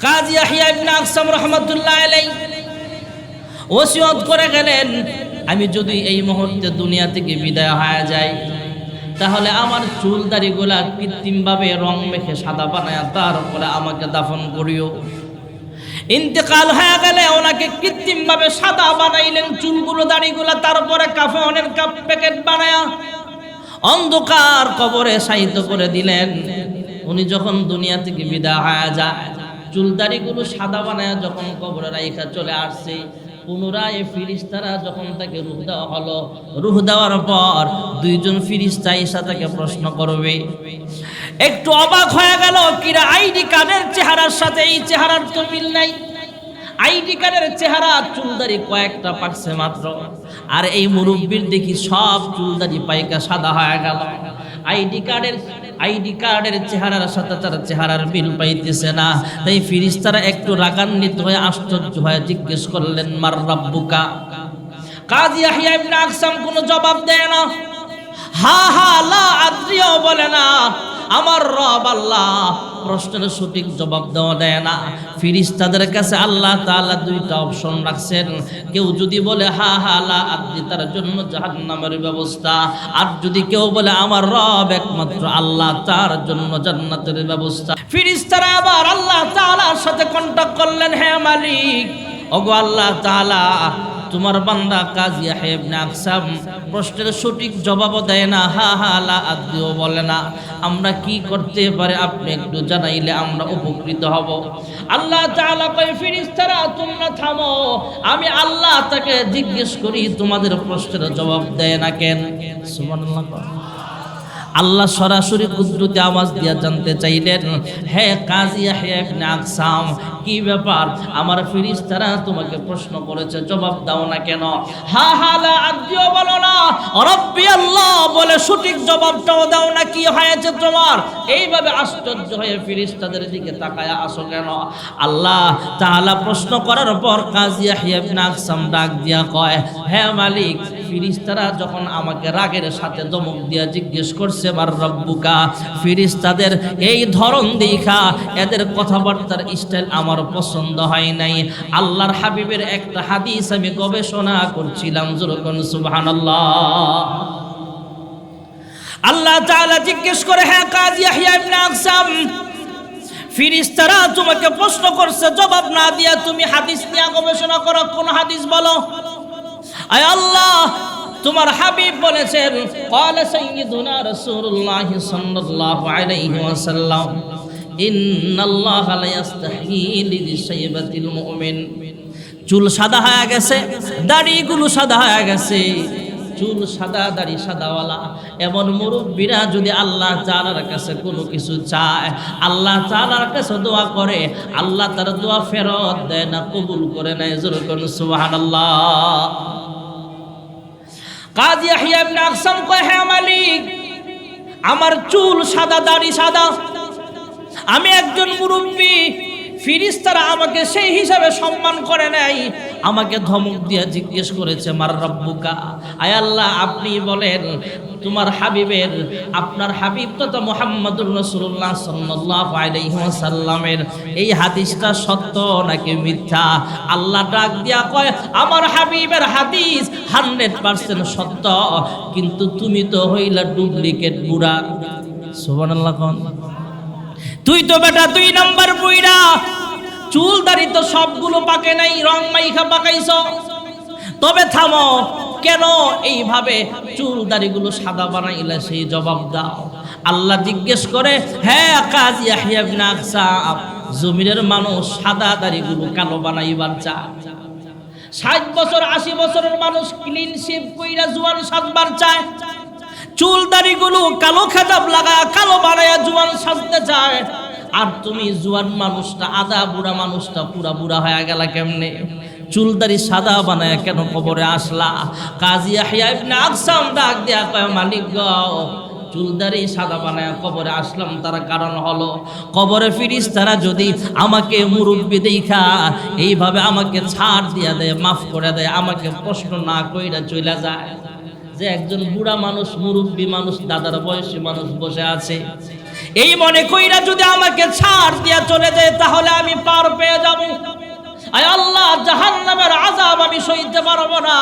কাজী ইয়াহইয়া ইবনে আকসাম রাহমাতুল্লাহ আলাইহি ওসিয়ত করে গেলেন, আমি যদি এই মুহূর্তে দুনিয়া থেকে বিদায় হয়ে যাই তাহলে আমার চুল দাড়িগুলা কৃত্রিমভাবে রং মেখে সাদা বানায় তারপরে আমাকে দাফন করিও। ইন্তেকাল হয়ে গেলে ওনাকে কৃত্রিমভাবে সাদা বানাইলেন চুলগুলো দাড়িগুলা, তারপরে কাফনের প্যাকেট বানায়া অন্ধকার কবরে শায়িত করে দিলেন। উনি যখন দুনিয়া থেকে বিদায় হয়ে যায়, চুল দাড়িগুলো সাদা বানায়া যখন কবরে রাইখা চলে আসছে, পুনরায় ফিরিস্তারা যখন তাকে রূহ দেওয়া হলো, রূহ দেওয়ার পর দুইজন ফিরিস্তা এসে তাকে প্রশ্ন করবে। একটু অবাক হয়ে গেল, কিরা আইডি কার্ডের চেহারার সাথে এই চেহারার তো মিল নাই। আইডি কার্ডের চেহারা চুলদারি কয়েকটা পাকছে মাত্র, আর এই মুরব্বির দেখি সব চুলদারি পাইকা সাদা হয়ে গেল। আইডি কার্ডের চেহারার সাথে তার চেহারার মিল পাইতেছে না। তাই ফিরিস্তারা একটু রাগান্বিত হয়ে আশ্চর্য হয়ে জিজ্ঞেস করলেন, মার রাব্বুকা? কাজী ইয়াহইয়া ইবনে আকসাম কোনো জবাব দেয় না, হা হা লা আদ্রিও বলে না, আমার রব আল্লাহ। প্রশ্নের সঠিক জবাব দেয় না। ফিরিস্তাদের কাছে আল্লাহ তাআলা দুইটা অপশন রাখছেন, কেউ যদি বলে হা হা লা আদ্রি, তার জন্য জাহান্নামের ব্যবস্থা, আর যদি কেউ বলে আমার রব একমাত্র আল্লাহ, তার জন্য জান্নাতের ব্যবস্থা। ফিরিস্তারা আবার আল্লাহ তাআলার সাথে কন্টাক্ট করলেন, হে মালিক, ওগো আল্লাহ তাআলা, তোমার বান্দা কাজী ইয়াহইয়া ইবনে আকসাম প্রশ্নের সঠিক জবাবও দেয় না, হা হা লা আদ্রিও বলে না। আমরা কি করতে পারে আপনি একটু জানাইলে আমরা উপকৃত হব। আল্লাহ তাআলা কয়, ফেরেশতারা তোমরা থামো, আমি আল্লাহ তাকে জিজ্ঞেস করি তোমাদের প্রশ্নের জবাব দেয় না কেন। সুবহানাল্লাহ। আল্লাহ সরাসরি কুদরতি আওয়াজ দিয়া জানতে চাইলেন, হে কাজী ইয়াহইয়া ইবনে আকসাম, কি ব্যাপার? আমার ফেরেশতারা তোমাকে প্রশ্ন করেছে, জবাব দাও না কেন? হা হা লা আদ্রিও বলো না, রব্বি আল্লাহ বলে সঠিক জবাবটাও দাও না, কি হয়েছে তোমার? এইভাবে আশ্চর্য হয়ে ফেরেশতাদের দিকে তাকায়া আসো কেন? আল্লাহ তাআলা প্রশ্ন করার পর কাজী ইয়াহইয়া ইবনে আকসাম ডাক দিয়া কয়, হে মালিক, ফেরেশতারা যখন আমাকে রাগের সাথে ধমক দিয়া জিজ্ঞেস করছে মার রাব্বুকা, ফেরেশতাদের এই ধরন দেখা এদের কথাবার্তার স্টাইল আমার পছন্দ হয় নাই। আল্লাহর হাবিবের একটা হাদিস আমি গবেষণা করছিলাম, যখন সুবহানাল্লাহ। আল্লাহ তাআলা জিজ্ঞেস করে, হে কাজী ইয়াহইয়া ইবনে আকসাম, ফেরেশতারা তোমাকে প্রশ্ন করছে, জবাব না দিয়া তুমি হাদিস নিয়ে গবেষণা করো, কোন হাদিস বলো? আয় আল্লাহ, তোমার হাবিব বলেছেন, ক্বালা সাইয়্যিদুনা রাসূলুল্লাহ সাল্লাল্লাহু আলাইহি ওয়াসাল্লাম, ইন্নাল্লাহা লা ইস্তাহয়ী লিশাইবাতিল মুমিন। চুল সাদা হয়ে গেছে, দাড়িগুলো সাদা হয়ে গেছে, চুল সাদা দাড়ি সাদাওয়ালা এমন মুরব্বীরা যদি আল্লাহ তাআলার কাছে কোনো কিছু চায়, আল্লাহ তাআলার কাছে দোয়া করে, আল্লাহ তার দোয়া ফেরত দেয় না, কবুল করে নেয়। জোরে করুন সুবহানাল্লাহ। কাজী ইয়াহইয়া ইবনে আকসাম কয়, হে মালিক, আমার চুল সাদা দাড়ি সাদা, আমি একজন মুরব্বী, ফেরেশতারা আমাকে সেই হিসাবে সম্মান করে নাই, আমাকে ধমক দিয়া জিজ্ঞেস করেছে মার রাব্বুকা। আয় আল্লাহ, আপনি বলেন তোমার হাবিবের, আপনার হাবিব তথা মুহাম্মদুর রাসূলুল্লাহ সাল্লাল্লাহু আলাইহি ওয়াসাল্লামের এই হাদিসটা সত্য নাকি মিথ্যা? আল্লাহ ডাক দিয়া কয়, আমার হাবিবের হাদিস 100% সত্য, কিন্তু তুমি তো হইলা ডুপ্লিকেট বুড়া। সুবহানাল্লাহ। কোন তুই তো বেটা 2 নাম্বার বুইড়া, চুল দাড়ি তো সবগুলো পাকে নাই, রং মাইখা পাকাইছ। তবে থামো, কেন এইভাবে চুল দাড়িগুলো সাদা বানাইলা সেই জবাব দাও। আল্লাহ জিজ্ঞেস করে, হ্যাঁ কাজী ইয়াহইয়া ইবনে আকসাম, জমিনের মানুষ সাদা দাড়িগুলো কালো বানাইবার চায়। 60 বছর 80 বছরের মানুষ ক্লিন শেভ কইরা জোয়ান সাজবার চায়, চুল দাড়িগুলো কালো খেতাব লাগায় কালো বানায়া জোয়ান সাজতে চায়। আর তুমি জোয়ান মানুষটা, আদা বুড়া মানুষটা পুরা বুড়া হয়ে গেলা কেমনে? চুল দাড়ি সাদা বানায় কেন কবরে আসলা? কাজী ইয়াহইয়া ইবনে আকসাম ডাক দিয়া কয়, মালিক গো, চুল দাড়ি সাদা বানায় কবরে আসলাম, তার কারণ হলো কবরে ফেরেশতারা যদি আমাকে মুরব্বি দেখা এইভাবে আমাকে ছাড় দিয়া দেয়, মাফ করে দেয়, আমাকে প্রশ্ন না কইরা চলে যায় যে একজন বুড়া মানুষ, মুরব্বী মানুষ, দাদার বয়সী মানুষ বসে আছে, এই মনে কইরা যদি আমাকে ছাড় দিয়া চলে যায়, তাহলে আমি পার আয় আল্লাহ, জাহান্নামের আযাব আমি সইতে পারবো না,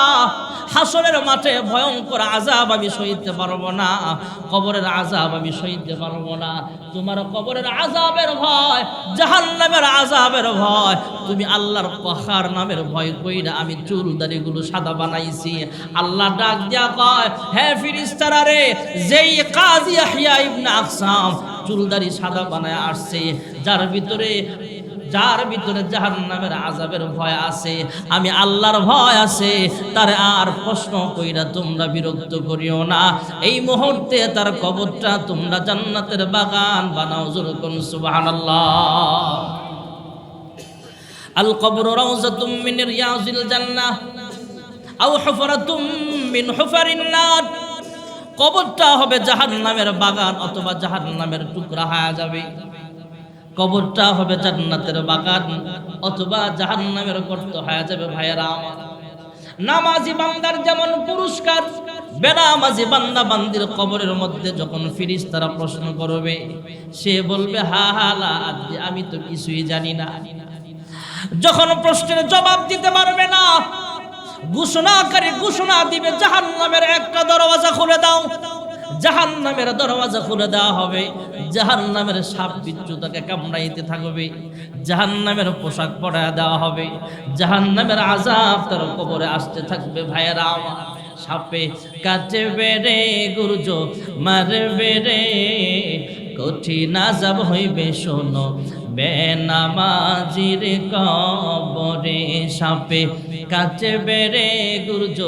হাসরের মাঠে ভয়ঙ্কর আযাব আমি সইতে পারবো না, কবরের আযাব আমি সইতে পারবো না। তোমার কবরের আযাবের ভয়, জাহান্নামের আযাবের ভয়, তুমি আল্লাহর কহার নামের ভয় কইরা আমি চুল দাড়িগুলো সাদা বানাইছি। আল্লাহ ডাক দিয়া কয়, হে ফেরেশতারা রে, যেই কাজী ইয়াহইয়া ইবনে আকসাম চুল দাড়ি সাদা বানায় আসছে, যার ভিতরে জাহান্নামের আযাবের ভয় আছে, আমি আল্লাহর ভয় আছে, তার আর প্রশ্ন কইরা তোমরা বিরক্ত করিও না। এই মুহূর্তে তার কবরটা তোমরা জান্নাতের বাগান বানাও। জোরে কোন সুবহানাল্লাহ। আল কবরু রাউযাতুম মিন রিয়াজিল জান্নাহ আও হুফরাতুম মিন হুফারিন নার। কবরটা হবে জাহান্নামের বাগান অথবা জাহান্নামের টুকরা হয়ে যাবে। কবরটা হবে জান্নাতের বাগান অথবা জাহান্নামের গর্ত হয়ে যাবে। ভাইয়েরা আমার, নামাজি বান্দার যেমন পুরস্কার, বেনামাজি বান্দা বান্দির কবরের মধ্যে যখন ফেরেশতারা প্রশ্ন করবে, সে বলবে হা হা লা আদরি, আমি তো কিছুই জানি না। যখন প্রশ্নের জবাব দিতে পারবে না, ঘোষণাকারী ঘোষণা দিবে, জাহান্নামের একটা দরওয়াজা খুলে দাও। জাহান্নামের দরওয়াজা খুলে দেওয়া হবে, জাহান্নামের সাপ বিচ্ছু তাকে কামড়াইতে থাকবে, জাহান্নামের পোশাক পরায় দেওয়া হবে, জাহান্নামের আযাব তার কবরে আসতে থাকবে। ভাইয়েরা আমার, সাপে কাটবে রে, গুরুজ মারবে রে, কঠিন আযাব হইবে শোনো বেনামাজির কবরে। সাপে কাটবে রে, গুরুজ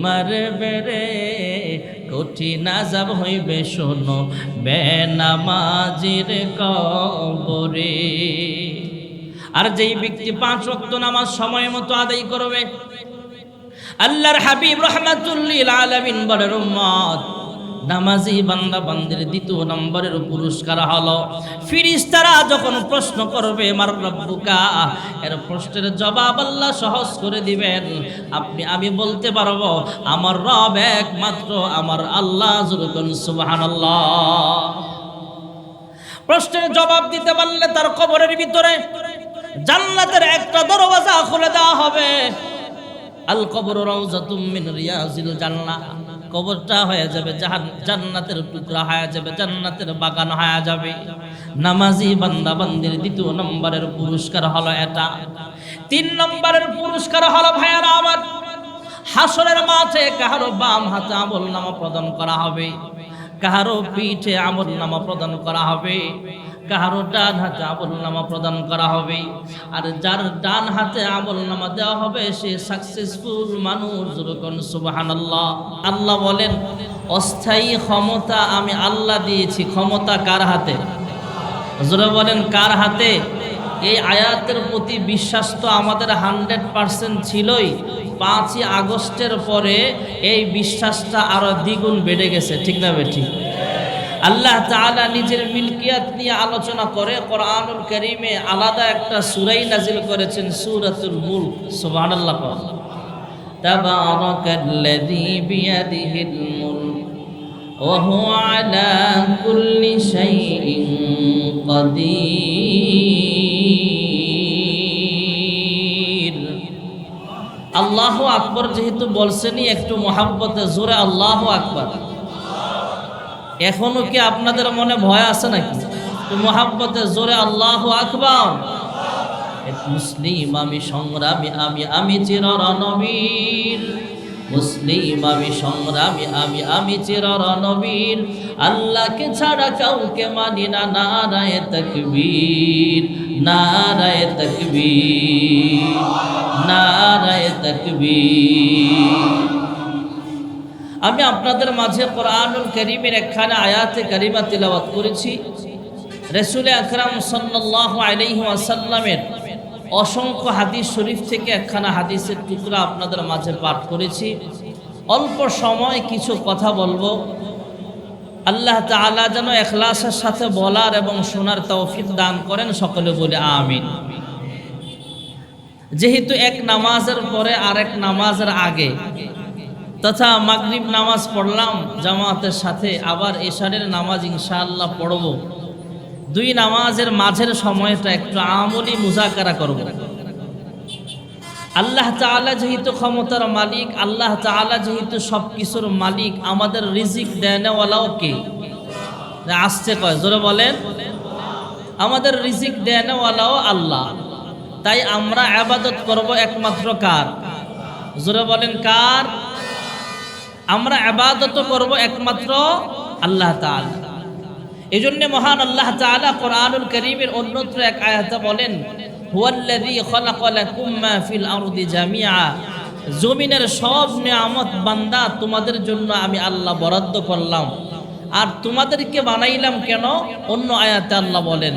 মারবে রে, কঠিন আযাব হইবে শোনো বেনামাজির কবরে। আর যেই ব্যক্তি 5 ওয়াক্ত নামাজ সময় মতো আদায় করবে, আল্লাহর হাবিব রাহমাতুল লিল আলামিন বলেন, উম্মত নামাজি বান্দা বান্দির 2 নম্বরের পুরস্কার হলো, ফেরেশতারা যখন প্রশ্ন করবে মার রব্বুকা, এর প্রশ্নের জবাব আল্লাহ সহজ করে দিবেন। আমি বলতে পারবো আমার রব একমাত্র আমার আল্লাহ। জোরে কোন সুবহানাল্লাহ। প্রশ্নের জবাব দিতে পারলে তার কবরের ভিতরে জান্নাতের একটা দরওয়াজা খুলে দেওয়া হবে। আল কবরু রাউযাতুম মিন রিয়াজিল জান্নাহ। কবরটা হয়ে যাবে জান্নাতের টুকরা হয়ে যাবে, জান্নাতের বাগান হয়ে যাবে। নামাজি বান্দা বান্দির 2 নম্বরের পুরস্কার হলো এটা। 3 নম্বরের পুরস্কার হলো ভাইয়ারা আমার, হাসরের মাঠে কাহারো বাম হাতে আমলনামা প্রদান করা হবে, কাহারো পিঠে আমলনামা প্রদান করা হবে, কাহারো ডান হাতে আমলনামা প্রদান করা হবে। আর যার ডান হাতে আমলনামা দেওয়া হবে সে সাকসেসফুল মানুষ। যখন সুবহানাল্লাহ। আল্লাহ বলেন, অস্থায়ী ক্ষমতা আমি আল্লাহ দিয়েছি। ক্ষমতা কার হাতে? হুজুরা বলেন কার হাতে? এই আয়াতের প্রতি বিশ্বাস তো আমাদের 100% ছিলই। 5ই আগস্টের পরে এই বিশ্বাসটা আরো দ্বিগুণ বেড়ে গেছে, ঠিক না বেঠিক? আল্লাহ তাআলা নিজের মিলকিয়াত নিয়ে আলোচনা করে কোরআনুল কারীমে আলাদা একটা সূরাই নাজিল করেছেন, সূরাতুল মুলক। সুবহানাল্লাহ। তাবারাকাল্লাযী বিয়াদিহিল মুলক ওয়া হুয়া আলা কুল্লি শাইইন কাদির। আল্লাহু আকবার যেহেতু বলছেনই, একটু মহাব্বতে জোরে আল্লাহু আকবার। এখনো কি আপনাদের মনে ভয় আছে নাকি? তো মহাব্বতে জোরে আল্লাহু আকবার। মুসলিম আমি সংগ্রামী, আমি চিররণবীর। মুসলিম আমি সংগ্রামী, আমি চিররণবীর। আল্লাহকে ছাড়া কাউকে মানি না। নারায়ে তাকবীর, নারায়ে তাকবীর, নারায়ে তাকবীর। আমি আপনাদের মাঝে কোরআনুল কারীমের একখানা আয়াতে কারিমা তিলাওয়াত করেছি। রাসূল আকরাম সাল্লাল্লাহু আলাইহি ওয়াসাল্লামের অসংখ্য হাদিস শরীফ থেকে একখানা হাদিসের টুকরা আপনাদের মাঝে পাঠ করেছি। অল্প সময় কিছু কথা বলবো। আল্লাহ তাআলা যেন ইখলাসের সাথে বলার এবং শোনার তৌফিক দান করেন, সকলে বলে আমিন। যেহেতু এক নামাজের পরে আরেক নামাজের আগে তথা মাগরিব নামাজ পড়লাম জামাতের সাথে, আবার এশারের নামাজ ইনশাআল্লাহ পড়ব। 2 নামাজের মাঝের সময়টা একটু আমলি মুজাকারা করব। আল্লাহ তাআলা যেহেতু ক্ষমতার মালিক, আল্লাহ তাআলা যেহেতু সব কিছুর মালিক, আমাদের রিজিক দেনেওয়ালাও কে? আসছে কয়, জোরে বলেন। আমাদের রিজিক দেনেওয়ালাও আল্লাহ। তাই আমরা ইবাদত করব একমাত্র কার? জোরে বলেন কার? আমরা ইবাদত করব একমাত্র আল্লাহ তাআলা। এজন্য মহান আল্লাহ তাআলা কোরআনুল কারীমের অন্যত্র এক আয়াতে বলেন, হুয়াল্লাযী খালাকা লাকুম মা ফিল আরদি জামিআ, জমিনের সব নিয়ামত বান্দা তোমাদের জন্য আমি আল্লাহ বরাদ্দ করলাম। আর তোমাদেরকে বানাইলাম কেন? অন্য আয়াতে আল্লাহ বলেন,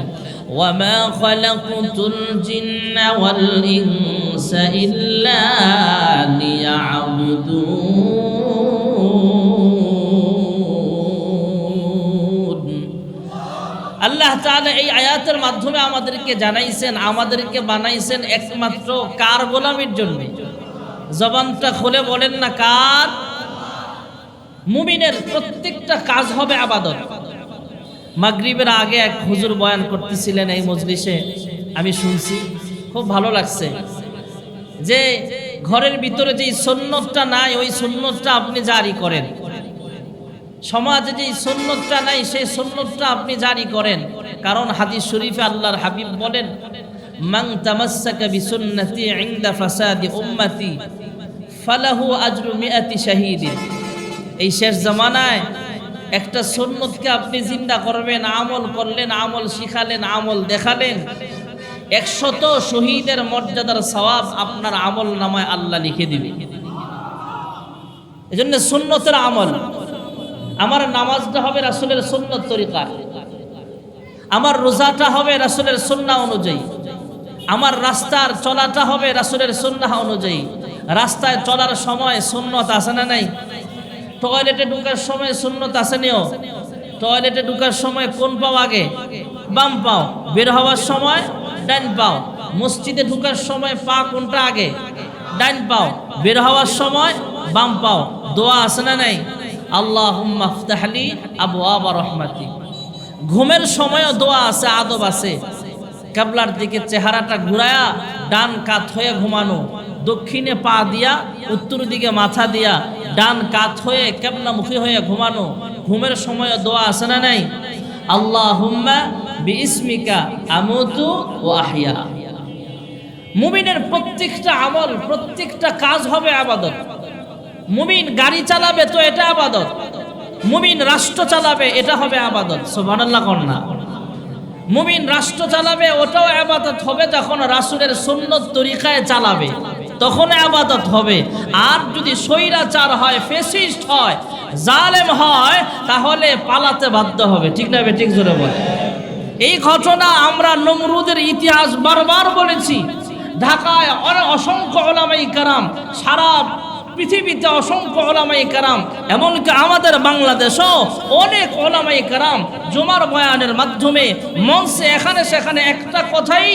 ওয়ামা খালাকতুল জিন্না ওয়াল ইনসা ইল্লা লিয়াবুদুন। আল্লাহ তাআলা এই আয়াতের মাধ্যমে আমাদেরকে জানাইছেন, আমাদেরকে বানাইছেন একমাত্র কার গোলামির জন্য। জবানটা খুলে বলেন না কার? মুমিনের প্রত্যেকটা কাজ হবে ইবাদত। মাগরিবের আগে এক হুজুর বয়ান করতেছিলেন এই মজলিসে, আমি শুনছি, খুব ভালো লাগছে, যে ঘরের ভিতরে যেই সুন্নতটা নাই ওই সুন্নতটা আপনি জারি করেন, সমাজে যেই সুন্নতটা নাই সেই সুন্নতটা আপনি জারি করেন। কারণ হাদিস শরীফে আল্লাহর হাবিব বলেন, মান তামাসসাকা বিসুন্নতি ইনদা ফাসাদি উম্মতি ফালাহু আজরু মিআতি শাহীদিন। এই শেষ জামানায় একটা সুন্নতকে আপনি জিন্দা করবেন, আমল করলেন, আমল শিখালেন, আমল দেখালেন, 100 শহীদের মর্যাদার সওয়াব আপনার আমল নামায় আল্লাহ লিখে দিবে। এজন্য সুন্নতের আমল। আমার নামাজটা হবে রাসূলের সুন্নত তরিকা, আমার রোজাটা হবে রাসূলের সুন্নাহ অনুযায়ী, আমার রাস্তার চলাটা হবে রাসূলের সুন্নাহ অনুযায়ী। রাস্তায় চলার সময় সুন্নত আছে না নাই? টয়লেটে ঢোকার সময় সুন্নত আছে নিও। টয়লেটে ঢোকার সময় কোন পাও আগে? বাম পাও। বের হওয়ার সময় ডান পাও। মসজিদে ঢোকার সময় পা কোনটা আগে? ডান পাও। বের হওয়ার সময় বাম পাও। দোয়া আছে না নাই? আল্লাহুম্মা আফতাহলি আবওয়াবা রাহমাতি। ঘুমের সময়ও দোয়া আছে, আদব আছে। কিবলার দিকে চেহারাটা ঘুরায়া ডান কাত হয়ে ঘুমানো, দক্ষিণে পা দিয়া, উত্তর দিকে মাথা দিয়া, ডান কাত হয়ে কিবলামুখী হয়ে ঘুমানো। ঘুমের সময় দোয়া আছে না নাই? আল্লাহুম্মা বিইসমিকা আমুতু ওয়া আহইয়া। মুমিনের প্রত্যেকটা আমল, প্রত্যেকটা কাজ হবে ইবাদত। মুমিন গাড়ি চালাবে তো এটা ইবাদত, মুমিন রাষ্ট্র চালাবে এটা হবে ইবাদত। সুবহানাল্লাহ কন্যা। মুমিন রাষ্ট্র চালাবে ওটাও ইবাদত হবে যখন রাসূলের সুন্নত তরিকায় চালাবে, তখন ইবাদত হবে। আর যদি স্বৈরাচার হয়, ফ্যাসিস্ট হয়, জালেম হয়, তাহলে পালাতে বাধ্য হবে। ঠিক না ঠিক? জোরে বলে। এই ঘটনা আমরা নমরুদের ইতিহাস বারবার বলেছি। ঢাকায় অসংখ্য উলামায়ে কেরাম, সারা পৃথিবীতে অসংখ্য উলামায়ে কেরাম, এমনকি আমাদের বাংলাদেশও অনেক উলামায়ে কেরাম জুমার বয়ানের মাধ্যমে মঞ্চে এখানে সেখানে একটা কথাই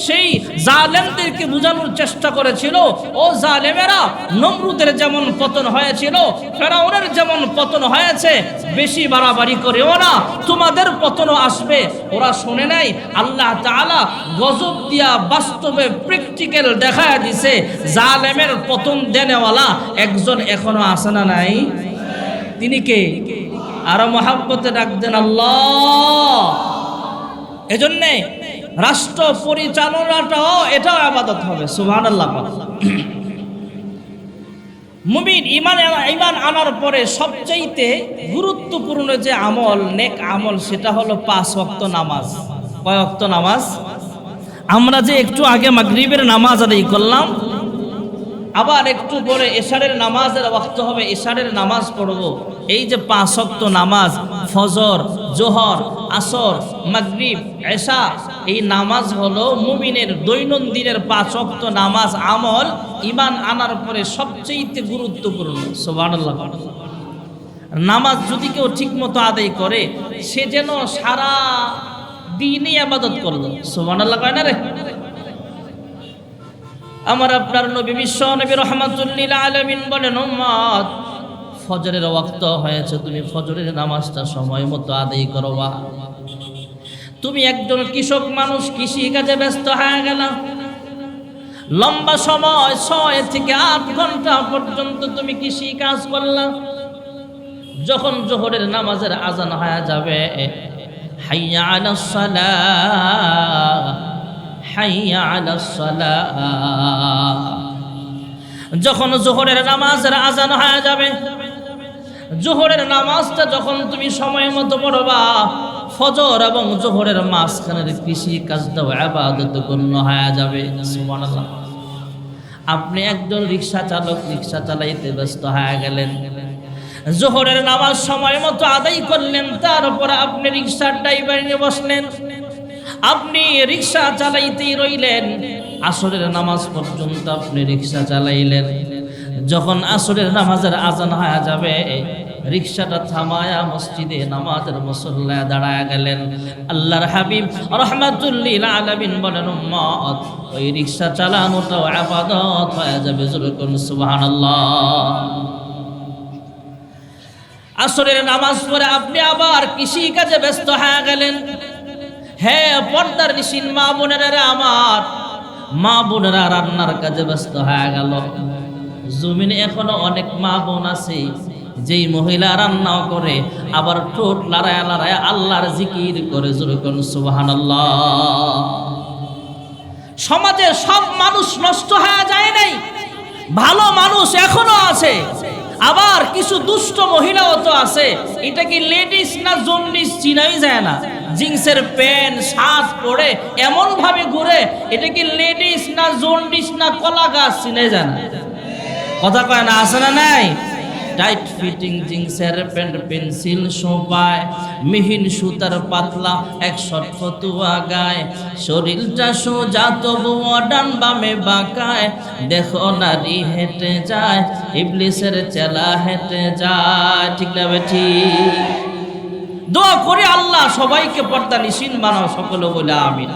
সেই জালেমদেরকে বোঝানোর চেষ্টা করেছিল, ও জালেমেরা, নমরুদের যেমন পতন হয়েছিল, ফেরাউনের যেমন পতন হয়েছে, বেশি বাড়াবাড়ি করেও না, তোমাদের পতনও আসবে। ওরা শুনে নাই, আল্লাহ তাআলা গজব দিয়া বাস্তবে প্র্যাকটিক্যাল দেখায় দিছে, জালেমের পতন দেনেওয়ালা একজন এখনো আসে না নাই? তিনি কে? আরো মহাব্বতে ডাক দেন আল্লাহ। এজন্যে রাষ্ট্র পরিচালনাটাও এটাও ইবাদত হবে। সুবহানাল্লাহ। মুমিন ঈমান আনার পরে সবচাইতে গুরুত্বপূর্ণ যে আমল, নেক আমল, সেটা হলো 5 ওয়াক্ত নামাজ। কয় ওয়াক্ত নামাজ? আমরা যে একটু আগে মাগরিবের নামাজ আদায় করলাম, আবার একটু পরে এশারের নামাজের ওয়াক্ত হবে, এশারের নামাজ পড়ব। এই যে 5 ওয়াক্ত নামাজ, ফজর, জোহর, আসর, মাগরিব, এশা, এই নামাজ হলো মুমিনের দৈনন্দিনের 5 ওয়াক্ত নামাজ আমল ঈমান আনার পরে সবচেয়ে গুরুত্বপূর্ণ। সুবহানাল্লাহ। নামাজ যদি কেউ ঠিকমতো আদায় করে, সে যেন সারা দিনই ইবাদত করলো। সুবহানাল্লাহ কয় না রে? আমার আপনার নবী বিশ্ব নবী রাহমাতুল লিল আলামিন বলেন, উম্মত, ফজরের ওয়াক্ত হয়েছে, তুমি ফজরের নামাজটা সময় মতো আদায় করবা। তুমি একজন কৃষক মানুষ, কৃষি কাজে ব্যস্ত হয়ে গেল, লম্বা সময় 6 থেকে 8 ঘন্টা পর্যন্ত তুমি কৃষি কাজ করলা। যখন জোহরের নামাজের আজান হয়ে যাবে, হাইয়া আলাস সালাহ, হাইয়া আলাস সালাহ, যখন জোহরের নামাজের আজান হয়ে যাবে, জোহরের নামাজটা যখন তুমি সময় মতো পড়বা, ফজর এবং জোহরের মাঝখানের কৃষি কাজটাও ইবাদত গণ্য হয়ে যাবে। সুবহানাল্লাহ। আপনি একজন রিক্সা চালক, রিক্সা চালাইতে ব্যস্ত হয়ে গেলেন, জোহরের নামাজ সময় মতো আদায় করলেন, তারপর আপনি রিক্সার ড্রাইভার নিয়ে বসলেন, আপনি রিক্সা চালাইতেই রইলেন, আসরের নামাজ পর্যন্ত আপনি রিক্সা চালাইলেন। যখন আসরের নামাজের আজান হয়ে যাবে, রিক্সাটা থামায়া মসজিদে নামাজের মুসল্লায় দাঁড়ায় গেলেন। আল্লাহর হাবিব রাহমাতুল লিল আলামিন বলেন, উম্মত, ওই রিক্সা চালানোটাও ইবাদত হয়ে যাবে। জোরে করুন সুবহানাল্লাহ। আসরের নামাজ পড়ে আপনি আবার কৃষি কাজে ব্যস্ত হয়ে গেলেন। হ্যাঁ, পর্দার নিশিন মা বোনেরা, আমার মা বোনেরা রান্নার কাজে ব্যস্ত হয়ে গেল। জমিনে এখনো অনেক মা বোন আছে যেই মহিলা রান্নাও করে, আবার ঠোঁট লড়ায় লড়ায় আল্লাহর জিকির করে। জোরে করুন সুবহানাল্লাহ। সমাজে সব মানুষ নষ্ট হয়ে যায় নাই, ভালো মানুষ এখনো আছে, আবার কিছু দুষ্ট মহিলাও তো আছে। এটা কি লেডিস না জন্ডিস চিনাই যায় না। জিন্সের প্যান্ট শার্ট পরে এমন ভাবে ঘুরে, এটা কি লেডিস না জন্ডিস না কলা গাছ চিনাই যায় না। কথা কয় না, আছে না নাই? টাইট ফিটিং জিন্সের প্যান্ট, পেন্সিল সোপায়, মিহিন সুতার পাতলা 100 ফতুয়া গায়, শরীরটা সোজা তবুও ডান বামে বাঁকায়, দেখো নারী হেঁটে যায়, ইবলিসের চেলা হেঁটে যায়। ঠিক না বেঠি? দোয়া করি আল্লাহ সবাইকে পর্দা নিশিন বানাও, সকলে বলে আমিন।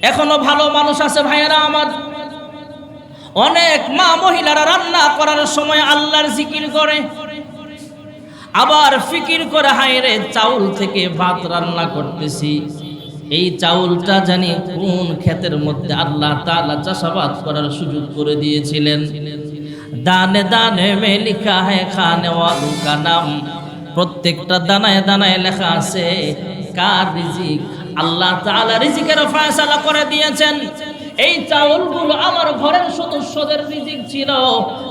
এখনো ভালো মানুষ আছে ভাইয়েরা আমার, অনেক মা মহিলারা রান্না করার সময় আল্লাহর জিকির করে, আবার ফিকির করে, হায় রে চাউল থেকে ভাত রান্না করতেছি, এই চাউলটা জানি কোন ক্ষেতের মধ্যে আল্লাহ তাআলা চাষাবাদ করার সুযোগ করে দিয়েছিলেন। দানে দানে মে লিখা है खाने वालों का नाम, প্রত্যেকটা দানায় দানায় লেখা আছে কার রিজিক। আল্লাহ তাআলা রিজিকের ফয়সালা করে দিয়েছেন। এই চাউলগুলো আমার ঘরের সদস্যদের রিজিক ছিল,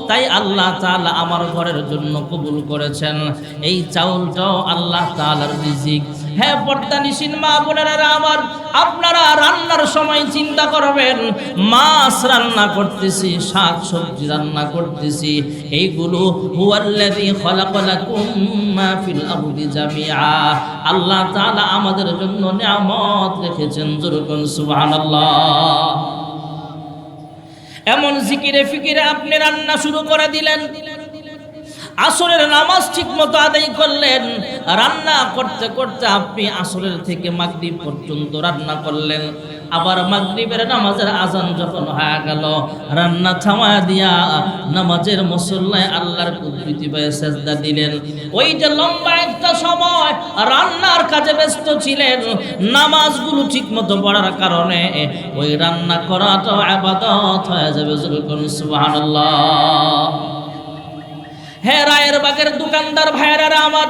তাই আল্লাহ তাআলা আমার ঘরের জন্য কবুল করেছেন। এই চাউলটাও আল্লাহ তাআলার রিজিক। হ্যাঁ, পর্দানিসীন মা বোনেরা আমার, আপনারা রান্নার সময় চিন্তা করবেন, মাছ রান্না করতেছি, শাক সবজি রান্না করতেছি, এইগুলো হুয়াল্লাযী খালাকালাকুম মা ফিল আরদি জামিআ, আল্লাহ তাআলা আমাদের জন্য নিয়ামত রেখেছেন। জোরে বলুন সুবহানাল্লাহ। এমন জিকিরে ফিকিরে আপনি রান্না শুরু করে দিলেন, আসরের নামাজ ঠিক মতো আদায় করলেন, রান্না করতে করতে আপনি আসরের থেকে মাগরিব পর্যন্ত রান্না করলেন, আবার মাগরিবের নামাজের আজান যখন হয়ে গেল, রান্না থামায়া দিয়া নামাজের মুসল্লায় আল্লাহর কুদরতি পায়ে সেজদা দিলেন। ওই যে লম্বা একটা সময় রান্নার কাজে ব্যস্ত ছিলেন, নামাজগুলো ঠিক মতো পড়ার কারণে ওই রান্না করাটাও ইবাদত হয়ে যাবে। সুবহানাল্লাহ। হ্যাঁ, রায়ের বাগের দোকানদার ভাইয়েরা আমার,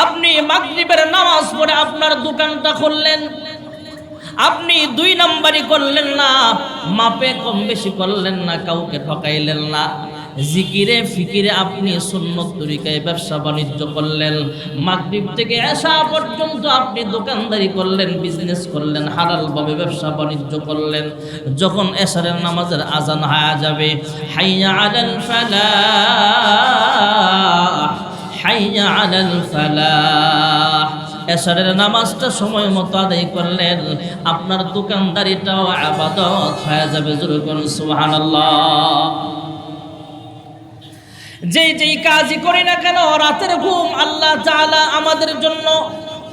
আপনি মাগরিবের নামাজ পড়ে আপনার দোকানটা খুললেন, আপনি 2 নাম্বারি করলেন না, মাপে কম বেশি করলেন না, কাউকে ঠকাইলেন না, জিকিরে ফিকিরে আপনি সুন্নত তরিকায় ব্যবসা বাণিজ্য করলেন। মাগরিব থেকে এশা পর্যন্ত আপনি দোকানদারি করলেন, বিজনেস করলেন, হালালভাবে ব্যবসা বাণিজ্য করলেন। যখন এশারের নামাজের আজান হয়ে যাবে, হাইয়া আলাল ফালাহ, হাইয়া আলাল ফালাহ, এশারের নামাজটা সময় মতো আদায় করলেন, আপনার দোকানদারিটাও ইবাদত হয়ে যাবে। জোরে বলুন সুবহানাল্লাহ। যেই কাজই করি না কেন, রাতের ঘুম আল্লাহ তাআলা আমাদের জন্য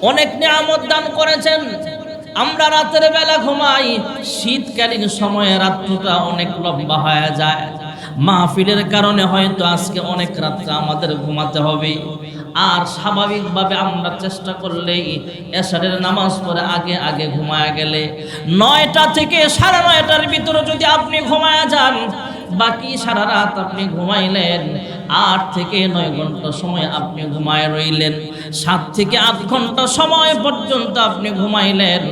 অনেক নিয়ামত দান করেছেন। আমরা রাতের বেলা ঘুমাই, শীতকালীন সময়ে রাতটা অনেক লম্বা হয়ে যায়। মাহফিলের কারণে হয়তো আজকে অনেক রাত আমাদের ঘুমাতে হবে। আর স্বাভাবিকভাবে আমরা চেষ্টা করলেই এশারের নামাজ পড়ে আগে আগে ঘুমায় গেলে 9টা থেকে 9:30টার ভিতরে যদি আপনি ঘুমায় যান, বাকি সারা রাত আপনি ঘুমাইলেন, 8 থেকে 9 ঘন্টা সময় আপনি ঘুমায় রইলেন, 7 থেকে 8 ঘন্টা সময় পর্যন্ত আপনি ঘুমাইলেন।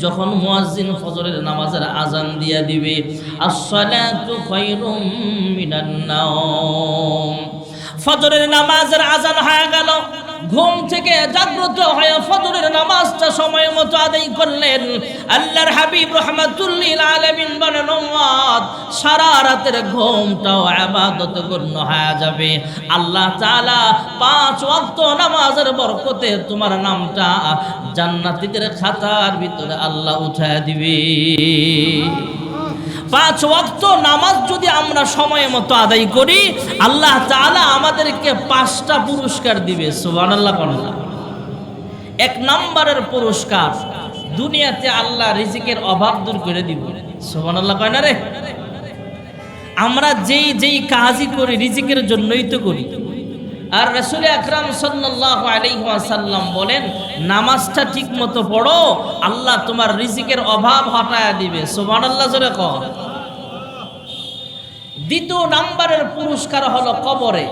যখন মুয়াজ্জিন ফজরের নামাজের আজান দিয়া দিবে, আসসালাতু খায়রুম মিনান নাওম, ফজরের নামাজের আজান হয়ে গেল, ঘুম থেকে জাগ্রত হয়ে ফজরের নামাজটা সময় মতো আদায় করলেন। আল্লাহর হাবিব রাহমাতুল্লিল আলামিন বলেন, উম্মত সারা রাতের ঘুমটাও ইবাদতে গণ্য হয়ে যাবে। আল্লাহ তাআলা 5 ওয়াক্ত নামাজের বরকতে তোমার নামটা জান্নাতীদের খাতার ভিতরে আল্লাহ উঠায় দিবে। 5 ওয়াক্ত নামাজ যদি আমরা সময় মতো আদায় করি, আল্লাহ তাআলা আমাদেরকে 5টা পুরস্কার দিবে। সুবহানাল্লাহ। 1 নম্বরের পুরস্কার, দুনিয়াতে আল্লাহ রিজিকের অভাব দূর করে দিব। সুবহানাল্লাহ কয় না রে? আমরা যেই কাজই করি রিজিকের জন্যই তো করি। আর রাসূল আকরাম সাল্লাল্লাহু আলাইহি ওয়াসাল্লাম বলেন, নামাজটা ঠিক মতো পড়ো, আল্লাহ তোমার রিজিকের অভাব হটায়া দিবে। সুবহানাল্লাহ জোরে কও। 2 নম্বরের পুরস্কার হলো কবরে।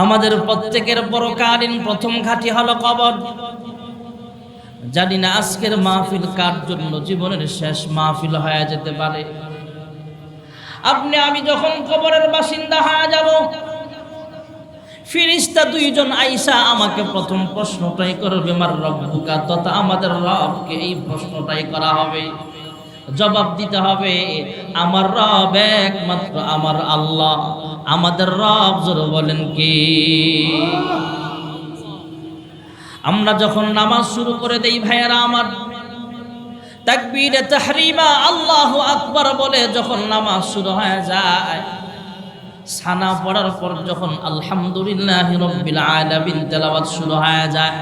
আমাদের প্রত্যেকের পরকালীন প্রথম ঘাঁটি হলো কবর। জানি না আজকের মাহফিল কার জন্য জীবনের শেষ মাহফিল হয়ে যেতে পারে। আপনি আমি যখন কবরের বাসিন্দা হয়ে যাব, ফেরেশতা 2 জন আইসা আমাকে প্রথম প্রশ্নটাই করবে, মার রব্বুকা, তথা আমাদের রবকে এই প্রশ্নটাই করা হবে। জবাব দিতে হবে, আমার রব একমাত্র আমার আল্লাহ। আমাদের রব জোরে বলেন কি? আমরা যখন নামাজ শুরু করে দেই ভাইয়েরা আমার, তাকবীরে তাহরিমা আল্লাহু আকবার বলে যখন নামাজ শুরু হয়ে যায়, সানা পড়ার পর যখন আলহামদুলিল্লাহি রাব্বিল আলামিন তেলাওয়াত শুরু হয়ে যায়,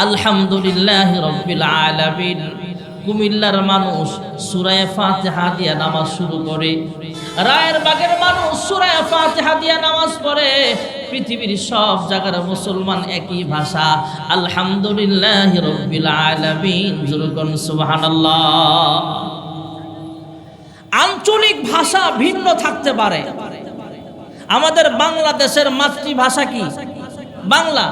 আলহামদুলিল্লাহি রাব্বিল আলামিন, কুমিল্লার মানুষ সূরা ফাতিহা দিয়ে নামাজ শুরু করে, রায়ের বাগের মানুষ সূরা ফাতিহা দিয়ে নামাজ পড়ে, পৃথিবীর সব জায়গার মুসলমান একই ভাষা, আলহামদুলিল্লাহি রাব্বিল আলামিন, জোরকন সুবহানাল্লাহ। আঞ্চলিক ভাষা ভিন্ন থাকতে পারে। আমাদের বাংলাদেশের মাতৃভাষা কি? বাংলা।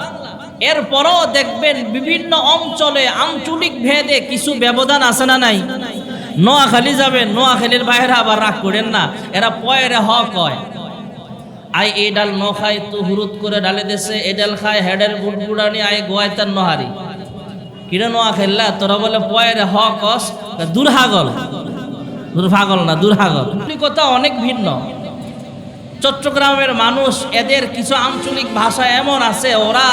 এরপরও দেখবেন বিভিন্ন অঞ্চলে আঞ্চলিক ভেদে কিছু ব্যবধান আছে না নাই? নোয়াখালী যাবেন, নোয়াখালীর বাইরে আবার রাগ করেন না, এরা পয়রে হ কয়, আই এই ডাল ন খাই তো হুরুত করে ডালে দেশে, এ ডাল খায় হেডের বুটবুড়ানি, আই গোয়াই তার নহারি। কিরে নোয়াখাইল্লা তোরা বলে পয়রে হ কস, দুরহাগল, দুর্ভাগল না দুরহাগল। কথা অনেক ভিন্ন। চট্টগ্রামের মানুষ, এদের কিছু আঞ্চলিক ভাষা এমন আছে, ওরা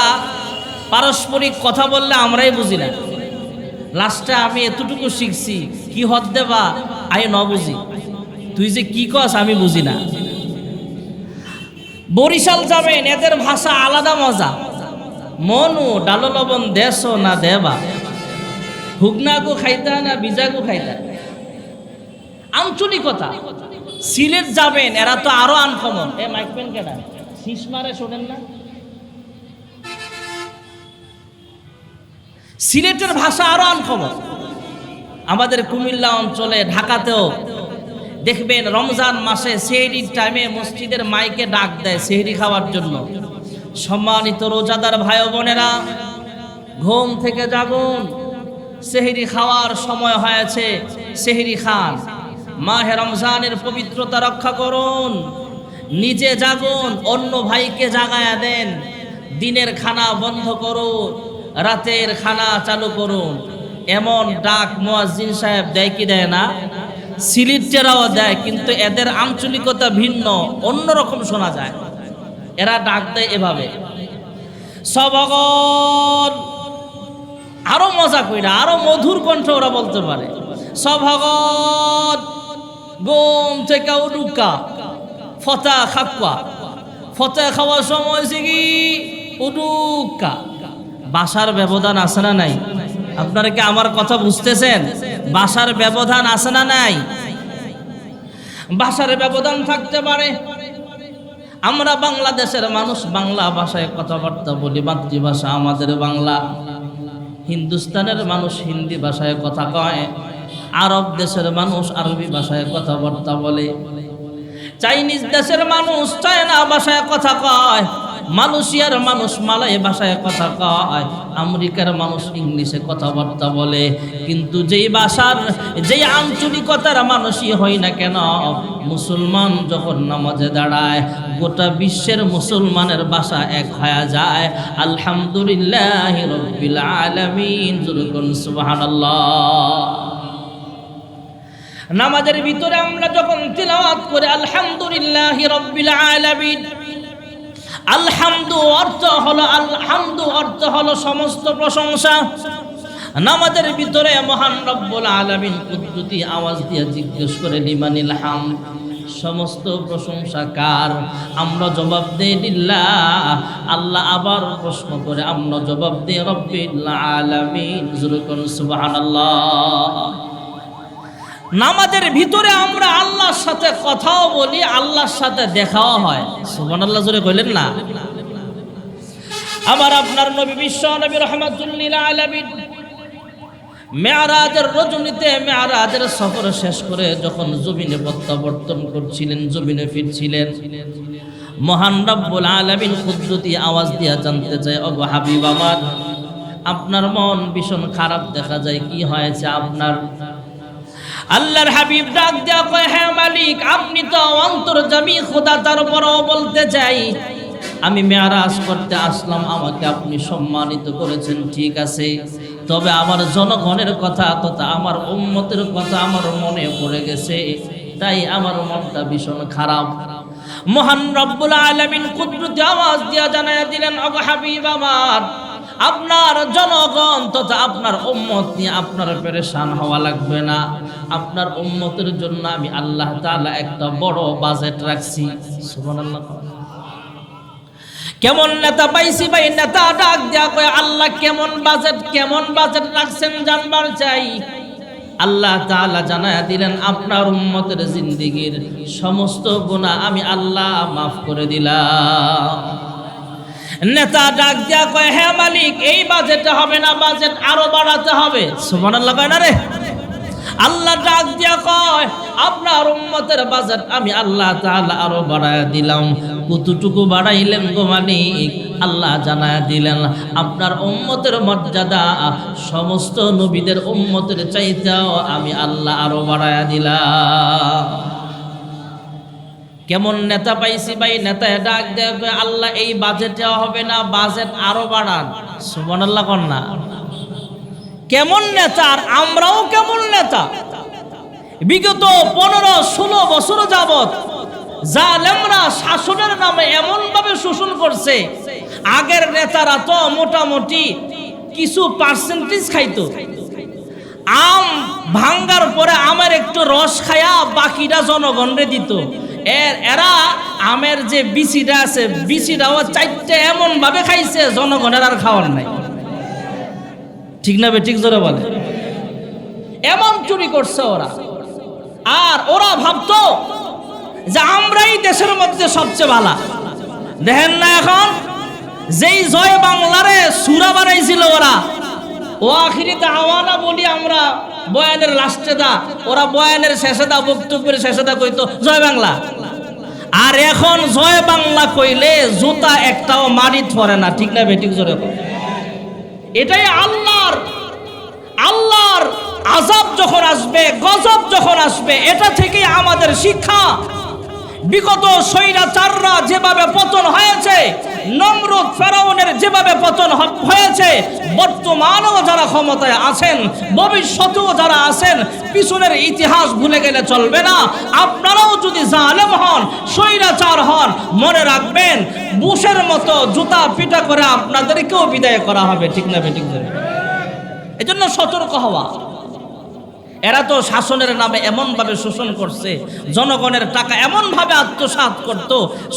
পারস্পরিক কথা বললে আমরাই বুঝি না। লাস্টে আমি এতটুকু শিখছি, কি হদ দেবা আই ন বুঝি, তুই যে কি কস আমি বুঝি না। বরিশাল যাবেন, এদের ভাষা আলাদা মজা। মনু ডালো লবণ দেশ না দেবা, হুগনাগু খাইতা না বিজাগু খাইতা, আঞ্চলিকতা। সিলেট যাবেন, এরা তো আরো আনকমন। এ মাইক পেন কেনা শীষ মারে শোনেন না? সিলেটের ভাষা আরো আনকমন। আমাদের কুমিল্লা অঞ্চলে, ঢাকাতেও দেখবেন রমজান মাসে সেহরির টাইমে মসজিদের মাইকে ডাক দেয় সেহরি খাওয়ার জন্য। সম্মানিত রোজাদার ভাই বোনেরা, ঘুম থেকে জাগুন, সেহরি খাওয়ার সময় হয়েছে, সেহরি খান। মাহে রমজানের পবিত্রতা রক্ষা করুন, নিজে জাগুন, অন্য ভাইকে জাগায়া দেন। দিনের খানা বন্ধ করুন, রাতের খানা চালু করুন। এমন ডাক মুয়াজ্জিন সাহেব দেয় কি দেয় না? সিলেটেরাও দেয়, কিন্তু এদের আঞ্চলিকতা ভিন্ন, অন্যরকম শোনা যায়। এরা ডাক দেয় এভাবে, সভগণ, আরো মজা কইরা, আরো মধুর কণ্ঠে ওরা বলতে পারে, সভগণ ঘুম থেকে উঠুকা, ফতা খাক্কা, ফতা খাওয়ার সময় সিগি উডুকা। ভাষার ব্যবধান আছে না নাই? আপনারা কি আমার কথা বুঝতেছেন? ভাষার ব্যবধান আছে না নাই? ভাষার ব্যবধান থাকতে পারে। আমরা বাংলাদেশের মানুষ বাংলা ভাষায় কথাবার্তা বলি, মাতৃভাষা আমাদের বাংলা। হিন্দুস্তানের মানুষ হিন্দি ভাষায় কথা কয়, আরব দেশের মানুষ আরবি ভাষায় কথাবার্তা বলে, চাইনিজ দেশের মানুষ চায়না ভাষায় কথা কয়, মালয়েশিয়ার মানুষ মালয় ভাষায় কথা কয়, আমেরিকার মানুষ ইংলিশে কথাবার্তা বলে। কিন্তু যেই ভাষার যেই আঞ্চলিকতার মানুষই হয় না কেন, মুসলমান যখন নামাজে দাঁড়ায় গোটা বিশ্বের মুসলমানের ভাষা এক হয়ে যায়। আলহামদুলিল্লাহি রাব্বিল আলামিন, যুরকুন সুবহানাল্লাহ। নামাজের ভিতরে আমরা যখন তিলাওয়াত করি আলহামদুলিল্লাহি রাব্বিল আলামিন, আলহামদু অর্থ হলো সমস্ত প্রশংসা। নামাজের ভিতরে মহান রব্বুল আলামিন কুদরতি আওয়াজ দিয়ে জিজ্ঞেস করে লিমানিল হামদ, সমস্ত প্রশংসা কার? আমরা জবাব দেই লিল্লাহ। আল্লাহ আবার প্রশ্ন করে, আমরা জবাব দেই রব্বিল আলামিন, যুরকুন সুবহানাল্লাহ। নামাজের ভিতরে আমরা আল্লাহর সাথে কথাও বলি, আল্লাহর সাথে দেখাও হয়। সুবহানাল্লাহ জোরে কইলেন না? আমার আপনার নবী বিশ্ব নবী রাহমাতুল লিল আলামিন মেরাজের রজনীতে মেরাজের সফর শেষ করে যখন জমিনে প্রত্যাবর্তন করছিলেন, জমিনে ফিরছিলেন, মহান রব্বুল আলামিন কুদরতি আওয়াজ দিয়া জানতে চায়, ও হাবিব আমার, আপনার মন ভীষণ খারাপ দেখা যায়, কি হয়েছে আপনার? আল্লাহর হাবিব ডাক দেয়া কয়, হ্যাঁ মালিক, আপনি তো অন্তর্যামী খোদা, তারপরও বলতে চাই আমি মেরাজ করতে আসলাম, আমাকে আপনি সম্মানিত করেছেন, ঠিক আছে, তবে আমার জনগণের কথা তথা আমার উম্মতের কথা আমার মনে পড়ে গেছে, তাই আমার মনটা ভীষণ খারাপ। মহান রব্বুল আলামিন কুদরতি আওয়াজ দিয়া জানায়া দিলেন, ও হাবিব আমার, আপনার জনগণ তথা আপনার উম্মত নিয়ে আপনার পেরেশান হওয়া লাগবে না। আপনার উম্মতের জন্য আমি আল্লাহ তাআলা একটা বড় বাজেট রাখছি। সুবহানাল্লাহ। কেমন নেতা পাইছি ভাই? নেতা ডাক দেয়া কয়, আল্লাহ কেমন বাজেট রাখছেন জানবার চাই। আল্লাহ তাআলা জানায়া দিলেন, আপনার উম্মতের জিন্দেগীর সমস্ত গুনাহ আমি আল্লাহ মাফ করে দিলাম। নেতা ডাক দেয়া কয়, হ্যাঁ মালিক, এই বাজেটে হবে না, বাজেট আরো বাড়াতে হবে। সুবহানাল্লাহ কয় না রে? আল্লাহ ডাক দিয়া কয়, আপনার উম্মতের বাজেট আমি আল্লাহ তাআলা আরো বাড়ায়া দিলাম। কতটুকু বাড়াইলেন গো মালিক? আল্লাহ জানায়া দিলেন, আপনার উম্মতের মর্যাদা সমস্ত নবীদের উম্মতের চাইতেও আমি আল্লাহ আরো বাড়ায়া দিলাম। কেমন নেতা পাইছি ভাই? নেতায় ডাক দেবে, আল্লাহ এই বাজেটে হবে না, বাজেট আরো বাড়ান। সুবহানাল্লাহ কর না? কেমন নেতা? আর আমরাও কেমন নেতা? বিগত 15-16 বছর যাবত জালেমরা শাসনের নামে এমন ভাবে শোষণ করছে, আগের নেতারা তো মোটামুটি কিছু পার্সেন্টেজ খাইতো, আম ভাঙ্গার পরে আমের একটু রস খায়া বাকিটা জনগণরে দিত। এরা আমের যে বিচিটা আছে, বিচিটাও চারটে এমন ভাবে খাইছে, জনগণের আর খাওয়ার নাই। ঠিক না? ঠিক জোরে বলে। এমন চুরি করছে ওরা। আর ওরা ভাবতো যে আমরাই দেশের মধ্যে সবচেয়ে ভালো। দেখেন না এখন যেই জয় বাংলারে সূরা বানাইছিল ওরা, ও আখিরিতে আওয়ানা বলি আমরা বয়ানের লাস্টে দা, ওরা বয়ানের শেষে দা, বক্তব্যের শেষে দা কইতো জয় বাংলা। আর এখন জয় বাংলা কইলে জুতা একটাও মারিত পড়ে না। ঠিক না? বেঠিক জোরে। এটাই আল্লাহর আযাব যখন আসবে, গজব যখন আসবে, এটা থেকে আমাদের শিক্ষা। বিগত স্বৈরাচাররা যেভাবে পতন হয়েছে, নমরুদ ফেরাউনের যেভাবে পতন হয়েছে, বর্তমানেও যারা ক্ষমতায় আছেন, ভবিষ্যতেও যারা আছেন, পিছনের ইতিহাস ভুলে গেলে চলবে না। আপনারাও যদি জালেম হন, স্বৈরাচার হন, মনে রাখবেন বুশের মতো জুতা পিটা করে আপনাদেরকেও বিদায় করা হবে। ঠিক না? ঠিক না? এজন্য সতর্ক হওয়া। এরা তো শাসনের নামে এমন ভাবে শোষণ করছে, জনগণের টাকা এমন ভাবে আত্মসাৎ করত,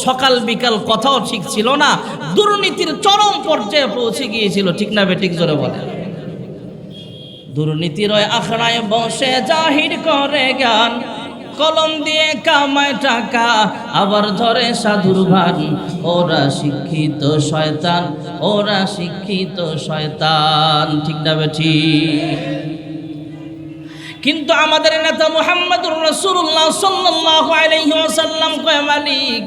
সকাল বিকাল কথাও ঠিক ছিল না, দুর্নীতির চরম পর্যায়ে পৌঁছে গিয়েছিল। ঠিক না? ঠিক জোরে বলে। দুর্নীতির আখড়ায় বসে জাহির করে জ্ঞান, কলম দিয়ে কামায় টাকা, আবার ধরে সাধুর ভান। ওরা শিক্ষিত শয়তান, ওরা শিক্ষিত শয়তান। ঠিক না বেঠিক? কিন্তু আমাদের নেতা মুহাম্মদুর রাসূলুল্লাহ সাল্লাল্লাহু আলাইহি ওয়াসাল্লাম কয়, মালিক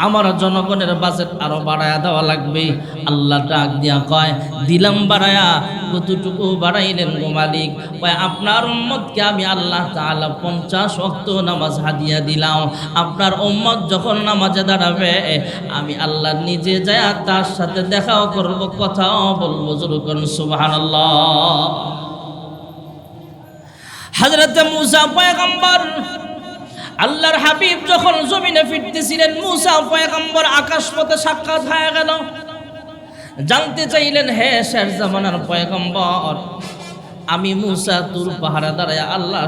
আমার জনগণের বাজেট আরো বাড়ায়া দেওয়া লাগবে। আল্লাহ ডাক দিয়া কয়, দিলাম বাড়ায়া। কতটুকু বাড়াইলেন গো মালিক? কয়, আপনার উম্মতকে আমি আল্লাহ তাআলা 50 ওয়াক্ত নামাজ হাদিয়া দিলাম। আপনার উম্মত যখন নামাজে দাঁড়াবে, আমি আল্লাহ নিজে যায় তার সাথে দেখাও করব, কথাও বলবো। জোরে করুন সুবহানাল্লাহ। হযরত মুসা পয়গম্বর, আল্লাহর হাবিব যখন জমিনে ফিরতেছিলেন, মুসা পয়গম্বর আকাশ পথে সাক্ষাৎ হয়ে গেল। জানতে চাইলেন, হে শেষ জামানার পয়গম্বর, আমি মুসা তুর পাহাড়ে দাঁড়ায় আল্লাহ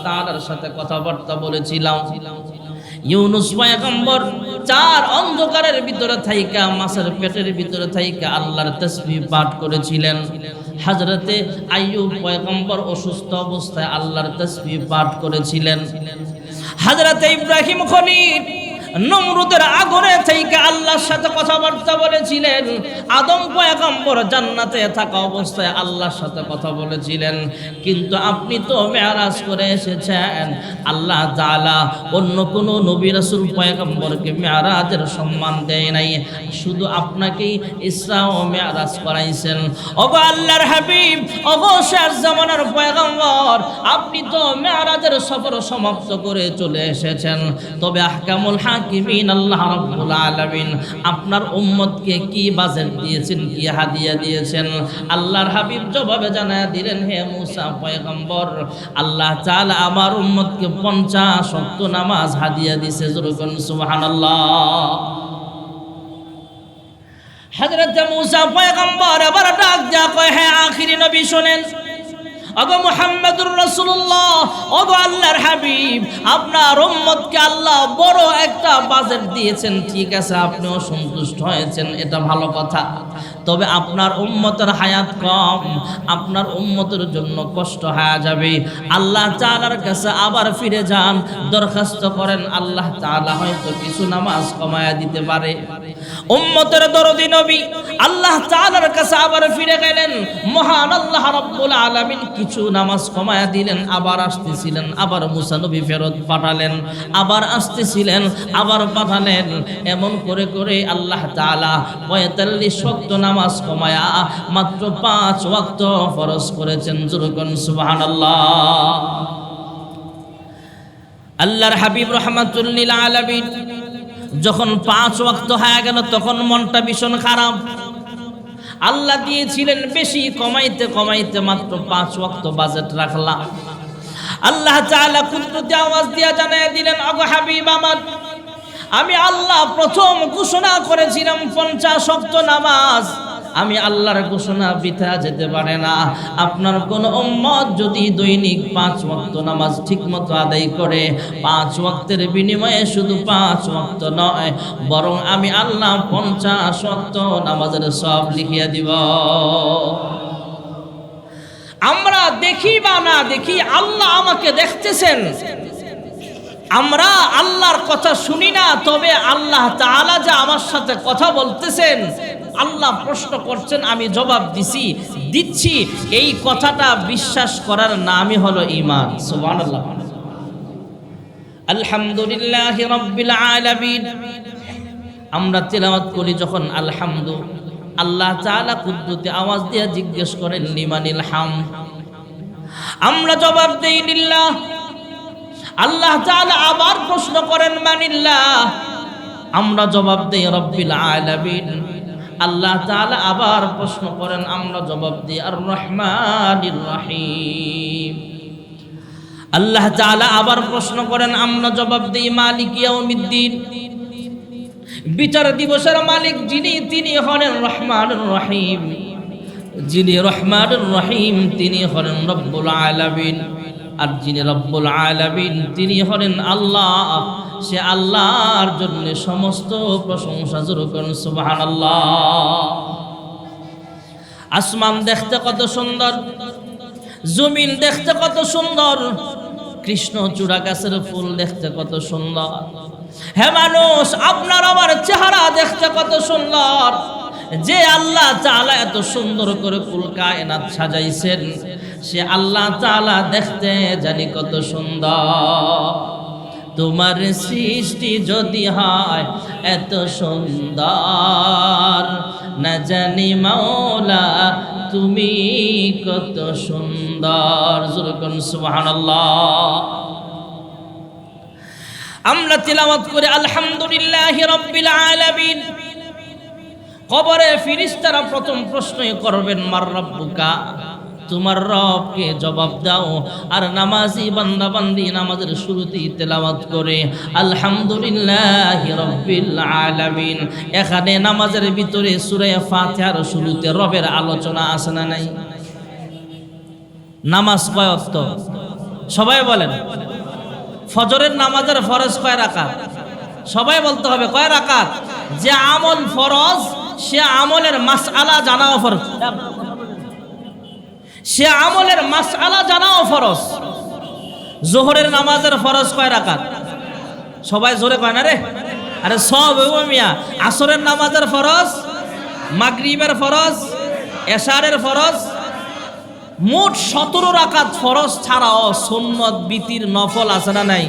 তাআলার সাথে কথাবার্তা বলেছিলাম। ইউনুস পয়গম্বর 4 অন্ধকারের ভিতরে থাইকা, মাছের পেটের ভিতরে থাইকা আল্লাহর তাসবিহ পাঠ করেছিলেন। হযরতে আইয়ুব পয়গম্বর অসুস্থ অবস্থায় আল্লাহর তাসবিহ পাঠ করেছিলেন। হযরতে ইব্রাহিম খলিল নমরুদের আগুনে থেকে আল্লাহর সাথে কথাবার্তা বলেছিলেন। আদম পয়গম্বর জান্নাতে থাকা অবস্থায় আল্লাহর সাথে কথা বলেছিলেন। কিন্তু আপনি তো মেরাজ করে এসেছেন। আল্লাহ তাআলা অন্য কোন নবী রাসূল পয়গম্বরকে মেরাজের সম্মান দেয় নাই, শুধু আপনাকেই ইসরা ও মেরাজ করাইছেন। ওগো আল্লাহর হাবিব, ওগো শেষ জামানার পয়গম্বর, আপনি তো মেরাজের সফর সমাপ্ত করে চলে এসেছেন। তবে আহকামুল হাকিমিন আল্লাহ রাব্বুল আলামিন আপনার উম্মতকে কি বাজেট দিয়েছেন, কি হাদিয়া দিয়েছেন? আল্লাহর হাবিব জবাবে জানায়া দিলেন, হে মুসা পয়গম্বর, আল্লাহ তাআলা আমার উম্মতকে 50 ওয়াক্ত নামাজ হাদিয়া দিয়েছে। জোরে বলুন সুবহানাল্লাহ। হযরত মুসা পয়গম্বর আবার ডাক দিয়া কয়, হে আখিরি নবী শুনেন। ওগো মুহাম্মদুর রাসূলুল্লাহ, ওগো আল্লাহর হাবিব, আপনার উম্মতকে আল্লাহ বড় একটা বাজেট দিয়েছেন। ঠিক আছে, আপনিও সন্তুষ্ট হয়েছেন, এটা ভালো কথা। তবে আপনার উম্মতের হায়াত কম, আপনার উম্মতের জন্য কষ্ট হয়ে যাবে। আল্লাহ তাআলার কাছে আবার ফিরে যান, দরখাস্ত করেন, আল্লাহ তাআলা হয়তো কিছু নামাজ কমায়া দিতে পারে। উম্মতের দরদি নবী আল্লাহ তাআলার কাছে আবার ফিরে গেলেন। মহান আল্লাহ রাব্বুল আলামিন কিছু নামাজ কমায়া দিলেন। আবার আসতেছিলেন, আবার মুসা নবী ফেরত পাঠালেন, আবার আসতেছিলেন, আবার পাঠালেন। এমন করে করে আল্লাহ তাআলা 45 ওয়াক্ত নামাজ কমায়া মাত্র 5 ওয়াক্ত ফরজ করেছেন। জোরে বলুন সুবহানাল্লাহ। আল্লাহর হাবিব রাহমাতুল লিল আলামিন যখন 5 ওয়াক্ত হয়ে গেল, তখন মনটা ভীষণ খারাপ। আল্লাহ দিয়েছিলেন বেশি, কমাইতে কমাইতে মাত্র 5 ওয়াক্ত বাজেট রাখলাম। আল্লাহ তাআলা কুদরতি আওয়াজ দিয়া জানায় দিলেন, ওগো হাবিব আমার, আমি আল্লাহ প্রথম ঘোষণা করেছিলাম 50 ওয়াক্ত নামাজ। আমি আল্লাহর ঘোষণা বৃথা যেতে পারে না। আপনার কোন উম্মত যদি দৈনিক 5 ওয়াক্ত নামাজ ঠিকমতো আদায় করে, 5 ওয়াক্তের বিনিময়ে শুধু 5 ওয়াক্ত নয়, বরং আমি আল্লাহ 50 ওয়াক্ত নামাজের সওয়াব লিখিয়ে দিব। আমরা দেখি বা না দেখি, আল্লাহ আমাকে দেখতেছেন। আমরা আল্লাহর কথা শুনি না, তবে আল্লাহ তাআলা যে আমার সাথে কথা বলতেছেন, আল্লাহ প্রশ্ন করছেন, আমি জবাব দিচ্ছি। এই কথাটা বিশ্বাস করার নামই হলো ঈমান। সুবহানাল্লাহ। আলহামদুলিল্লাহি রাব্বিল আলামিন। আমরা তেলাওয়াত করি যখন আলহামদু, আল্লাহ তাআলা কুদরতি আওয়াজ দিয়ে জিজ্ঞেস করেন, লিমানিল হামদ। আমরা জবাব দেই লিল্লাহ। আল্লাহ তাআলা আবার প্রশ্ন করেন, মানিল্লাহ। আমরা জবাব দেই রাব্বিল আলামিন। আল্লাহ তাআলা আবার প্রশ্ন করেন, আমরা জবাব দিই আর রহমানির রহিম। আল্লাহ তাআলা আবার প্রশ্ন করেন, আমরা জবাব দিই মালিক ইয়াউমিদ্দিন। বিচার দিবসের মালিক যিনি, তিনি হলেন রহমানুর রহিম। যিনি রহমানুর রহিম, তিনি হলেন রব্বুল আলামিন। আর যিনি রব্বুল আলামিন, তিনি হলেন আল্লাহ। সে আল্লাহর জন্য সমস্ত প্রশংসা। জোরে করুন সুবহানাল্লাহ। আসমান দেখতে কত সুন্দর, জমিন দেখতে কত সুন্দর, কৃষ্ণচূড়া গাছের ফুল দেখতে কত সুন্দর। হে মানুষ, আপনার আমার চেহারা দেখতে কত সুন্দর। যে আল্লাহ তাআলা এত সুন্দর করে কুল কায়নাত সাজাইছেন, সে আল্লাহ তাআলা দেখতে জানি কত সুন্দর। তোমার সৃষ্টি যদি হয় এত সুন্দর, না জানি মাওলা তুমি কত সুন্দর। যুরকুন সুবহানাল্লাহ। আমরা তিলাওয়াত করে আলহামদুলিল্লাহি রাব্বিল আলামিন। কবরে ফেরেশতারা প্রথম প্রশ্নই করবেন মার রাব্বুকা, তোমার রবকে জবাব দাও। আর নামাজি বান্দা বান্দি নামাজের শুরুতেই তেলাওয়াত করে আলহামদুলিল্লাহি রাব্বিল আলামিন। এখানে নামাজের ভিতরে সূরা ফাতিহার শুরুতে রবের আলোচনা আছে না নাই? নামাজ কয় ওয়াক্ত? সবাই বলেন। ফজরের নামাজের ফরজ কয় রাকাত? সবাই বলতে হবে কয় রাকাত। যে আমল ফরজ সে আমলের মাসআলা জানাও ফরজ, সে আমলের মাসআলা জানাও ফরজ। যোহরের নামাজের ফরজ কয় রাকাত? সবাই জোরে কয় না রে, আরে সব মিয়া। আসরের নামাজের ফরজ, মাগরিবের ফরজ, এশারের ফরজ, মোট 17 রাকাত ফরজ ছাড়াও সুন্নত বিতির নফল আছে না নাই?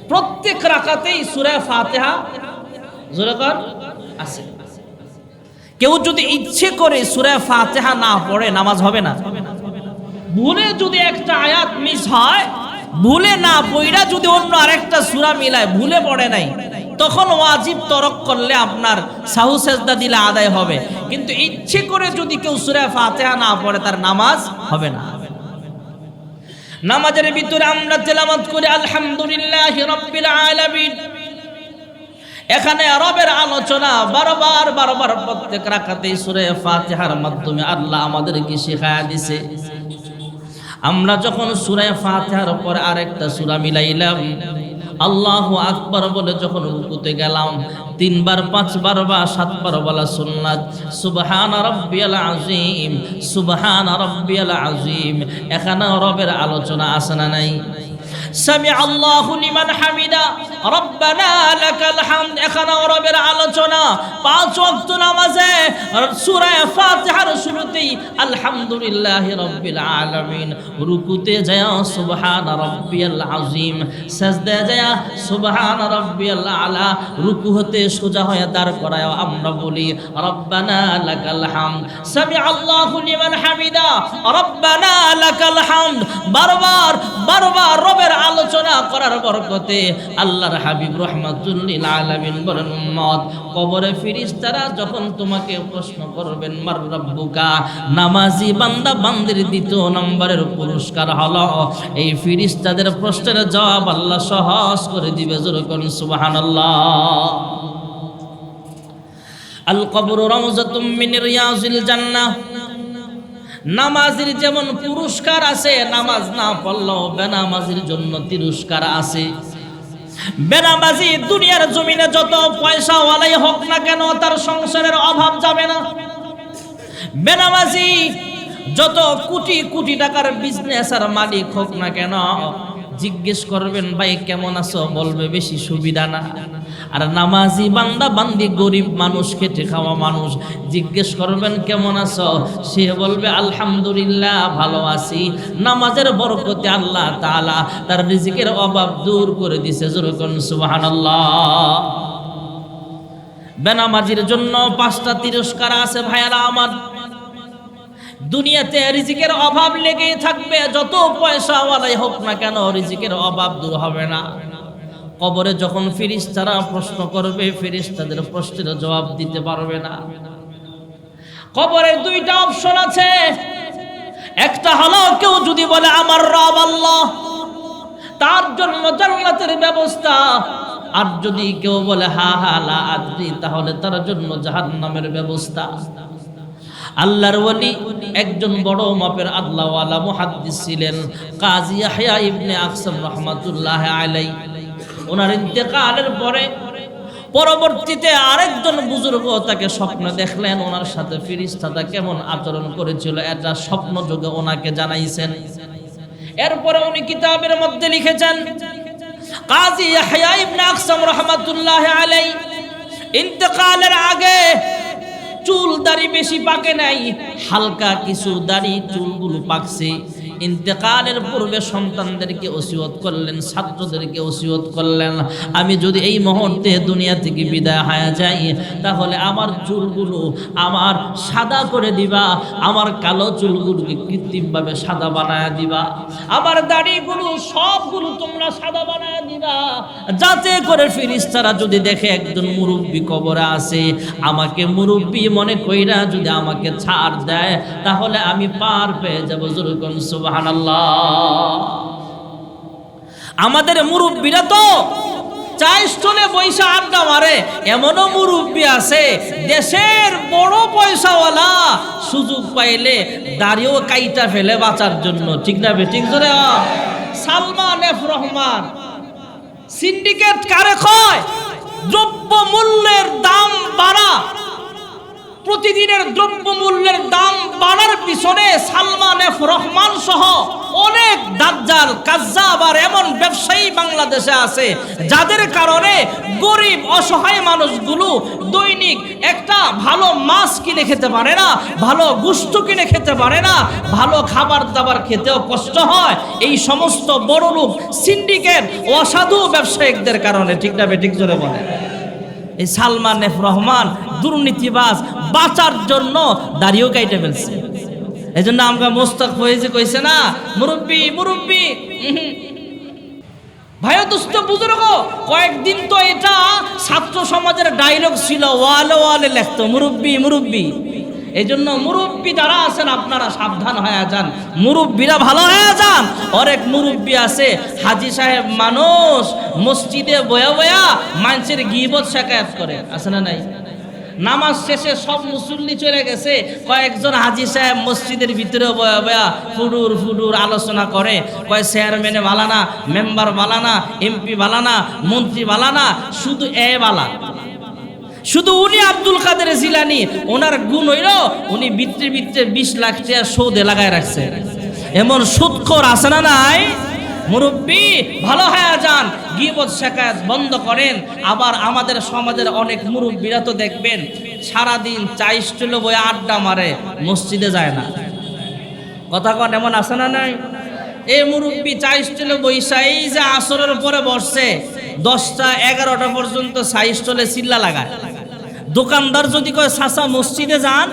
প্রত্যেক রাকাতেই সূরা ফাতিহা জোরে কর আছে। কেউ যদি ইচ্ছে করে সূরা ফাতিহা না পড়ে নামাজ হবে না। ভুলে যদি একটা আয়াত মিস হয়, ভুলে না পড়া যদি অন্য আরেকটা সূরা মিলায়, ভুলে পড়ে নাই, তখন ওয়াজিব তরক করলে আপনার সাহু সেজদা দিলে আদায় হবে। কিন্তু ইচ্ছে করে যদি কেউ সূরা ফাতিহা না পড়ে তার নামাজ হবে না। নামাজের ভিতরে আমরা তেলাওয়াত করি আলহামদুলিল্লাহি রাব্বিল আলামিন। এখানে রবের আলোচনা বারবার বারবার প্রত্যেক রাকাতেই সূরা ফাতিহার মাধ্যমে আল্লাহ আমাদেরকে শিখায়া দিয়েছে। আমরা যখন সূরা ফাতিহার পর আরেকটা সূরা মিলাইলাম, আল্লাহু আকবার বলে যখন রুকুতে গেলাম, 3 বার 5 বার বা 7 বার বলা সুন্নাত। সুবহান রাব্বিয়াল আযীম, সুবহান রাব্বিয়াল আযীম। এখানে রবের আলোচনা আছে না নাই? সামি আল্লাহু লিমান হামিদা, রব্বানা লাকাল হামদ। এখানে রবের আলোচনা। 5 ওয়াক্ত নামাজে সূরা ফাতিহার শুরুতেই আলহামদুলিল্লাহি রাব্বিল আলামিন, রুকুতে যায় সুবহান রাব্বিয়াল আযীম, সাজদায় যায় সুবহান রাব্বিয়াল আলা, রুকু হতে সোজা হয়ে দাঁড় করায় আমরা বলি রব্বানা লাকাল হামদ। সামি আল্লাহু লিমান হামিদা, রব্বানা লাকাল হামদ। বারবার বারবার রবের আলোচনা করার বরকতে আল্লাহর হাবিব রাহমাতুল লিল আলামিন বলেন, উম্মত, কবরে ফেরেশতারা যখন তোমাকে প্রশ্ন করবেন মার রাব্বুকা, নামাজি বান্দা বান্দির 2 নম্বরের পুরস্কার হলো এই ফেরেশতাদের প্রশ্নের জবাব আল্লাহ সহজ করে দিবে। জোরে কোন সুবহানাল্লাহ। আল কবরু রাউযাতুম মিন রিয়াজিল জান্নাহ। নামাজের যেমন পুরস্কার আছে, নামাজ না পড়লেও বেনামাজির জন্য তিরস্কার আছে। বেনামাজি দুনিয়ার জমিনে যত পয়সা ওয়ালাই হোক না কেন তার সংসারের অভাব যাবে না। বেনামাজি যত কোটি কোটি টাকার বিজনেসের মালিক হোক না কেন, জিজ্ঞেস করবেন ভাই কেমন আছো, বলবে বেশি সুবিধা না। আর নামাজি বান্দা বান্দি গরিব মানুষ, খেটে খাওয়া মানুষ, জিজ্ঞেস করবেন কেমন আছো, সে বলবে আলহামদুলিল্লাহ ভালো আছি। নামাজের বরকতে আল্লাহ তাআলা তার রিজিকের অভাব দূর করে দিয়েছে। জোরে কোন সুবহানাল্লাহ। বেনামাজির জন্য 5টা তিরস্কার আছে ভাইয়ারা আমার। দুনিয়াতে রিজিকের অভাব লেগেই থাকবে, যত পয়সা ওয়ালাই হোক না কেন রিজিকের অভাব দূর হবে না। কবরে যখন ফেরেশতারা প্রশ্ন করবে, ফেরেশতাদের প্রশ্নের জবাব দিতে পারবে না। কবরের 2টা অপশন আছে। একটা হলো কেউ যদি বলে আমার রব আল্লাহ, তার জন্য জান্নাতের ব্যবস্থা। আর যদি কেউ বলে হা হা লা আদরি, তাহলে তার জন্য জাহান্নামের ব্যবস্থা। আল্লাহর ওলি একজন বড় মাপের আল্লাহওয়ালা মুহাদ্দিস ছিলেন, কাজী ইয়াহইয়া ইবনে আকসাম রাহমাতুল্লাহি আলাইহি। ওনার ইন্তেকালের পরে পরবর্তীতে আরেকজন বুজুর্গ তাকে স্বপ্ন দেখলেন, ওনার সাথে ফেরেশতারা কেমন আচরণ করেছিল এটা স্বপ্ন যোগে ওনাকে জানাইছেন। এরপরে উনি কিতাবের মধ্যে লিখেছেন, কাজী ইয়াহইয়া ইবনে আকসাম রাহমাতুল্লাহি আলাইহি ইন্তেকালের আগে চুল দাড়ি বেশি পাকে নাই, হালকা কিছু দাড়ি চুলগুলো পাকছে। ইন্তেকালের পূর্বে সন্তানদেরকে ওসিয়ত করলেন, ছাত্রদেরকে ওসিয়ত করলেন, আমি যদি এই মুহূর্তে দুনিয়া থেকে বিদায় হয়ে যাই তাহলে আমার চুলগুলো আমার সাদা করে দিবা, আমার কালো চুলগুলোকে কৃত্রিমভাবে সাদা বানায় দিবা, আমার দাড়িগুলো সবগুলো তোমরা সাদা বানায় দিবা, যাতে করে ফেরেশতারা যদি দেখে একজন মুরব্বী কবরে আছে, আমাকে মুরব্বী মনে কইরা যদি আমাকে ছাড় দেয় তাহলে আমি পার পেয়ে যাবো। যুরকুন সুবহানাল্লাহ। আমাদের মুরব্বীরা তো চায় স্টলে বৈশা আড্ডা মারে, এমনও মুরব্বী আছে দেশের বড় পয়সাওয়ালা সুযোগ পাইলে দাড়িও কাইটা ফেলে বাঁচার জন্য, ঠিক না বেঠিক? জোরে সালমান এফ রহমান সিন্ডিকেট কারে কয়? দ্রব্য মূল্যের দাম বাড়া, প্রতিদিনের দ্রব্য মূল্যের দাম বাড়ার পিছনে সালমান এফ রহমান সহ অনেক দাজ্জাল কাজ্জাব আর এমন ব্যবসায়ী বাংলাদেশে আছে যাদের কারণে গরিব অসহায় মানুষগুলো দৈনিক একটা ভালো মাছ কিনে খেতে পারে না, ভালো গোশত কিনে খেতে পারে না, ভালো খাবার দাবার খেতেও কষ্ট হয়। এই সমস্ত বড় লোক সিন্ডিকেট অসাধু ব্যবসায়িকদের কারণে, ঠিক না বেঠিক? জোরে বলে। এই সালমান এফ রহমান দুর্নীতিবাজ বাঁচার জন্য দাড়িও কাইটে ফেলছে। এই জন্য আমরা মোস্তাক হয়েছে কইছে না, মুরব্বী মুরব্বী। ভাইও দুস্থ বুজুর্গ, কয়েকদিন তো এটা ছাত্র সমাজের ডায়লগ ছিল, ওয়ালে ওয়ালে লেখতো মুরব্বী মুরব্বী। এই জন্য মুরব্বী যারা আছেন আপনারা সাবধান হয়ে যান, মুরব্বীরা ভালো হয়ে যান। অনেক মুরব্বী আছে হাজি সাহেব মানুষ, মসজিদে বয়া বয়া মানুষের গীবত শিকায়াত করে, আছে না নাই? নামাজ শেষে সব মুসল্লি চলে গেছে, কয়েকজন হাজি সাহেব মসজিদের ভিতরে বয়া বয়া ফুডুর ফুডুর আলোচনা করে, কয় চেয়ারম্যানে বালানা, মেম্বার বালানা, এমপি বালানা, মন্ত্রী বালানা, শুধু এ বালা। শুধু উনি আব্দুল কাদের জিলানী, ওনার গুণ হইল উনি ভিতরে ভিতরে 20 লাখ টাকা সৌদে লাগায় রাখছে। এমন সুদখোর আছে না নাই? মুরব্বী ভালো হয়ে যান, গীবত শিকায়াত বন্ধ করেন। আবার আমাদের সমাজের অনেক মুরব্বীরা তো দেখবেন সারাদিন চাই স্টলে বয়ে আড্ডা মারে, মসজিদে যায় না। কথা কন এমন আছে না নাই? এই মুরব্বী চাই স্টলে বইসা এই যে আসরের পরে বসছে 10টা 11টা পর্যন্ত চাই স্টলে চিল্লা লাগায়। দোকানদার যদি কয় চাচা মসজিদে যান,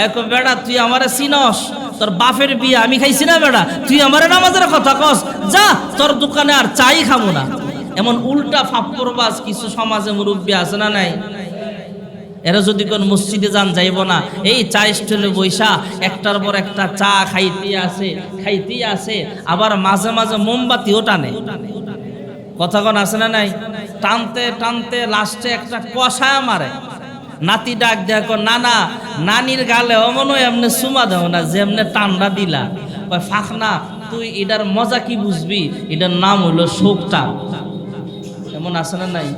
এক বেড়া তুই আমারে চিনস, তোর বাপের বিয়ে আমি খাইছি না বেড়া, তুই আমারে নামাজের কথা কস, যা তোর দোকানে আর চাই খাবো না। এমন উল্টা ফাপ্পরবাজ কিছু সমাজে মুরব্বী আছে না নাই? এরা যদি কোন মসজিদে যান যাইব না, এই চা স্টলে বৈশা একটার পর একটা চা খাইতেই আছে, আবার মাঝে মাঝে মোমবাতিও টানে। কথা কোন আছে না নাই? টানতে টানতে লাস্টে একটা কষায় মারে। নাতি ডাক দেখো, নানা নানির গালে অমন এমনি সুমা দেও না, যেমনে টান্ডা দিলা। ফাঁক না, তুই এটার মজা কি বুঝবি, এটার নাম হইলো শোকটা। এমন আছে না নাই?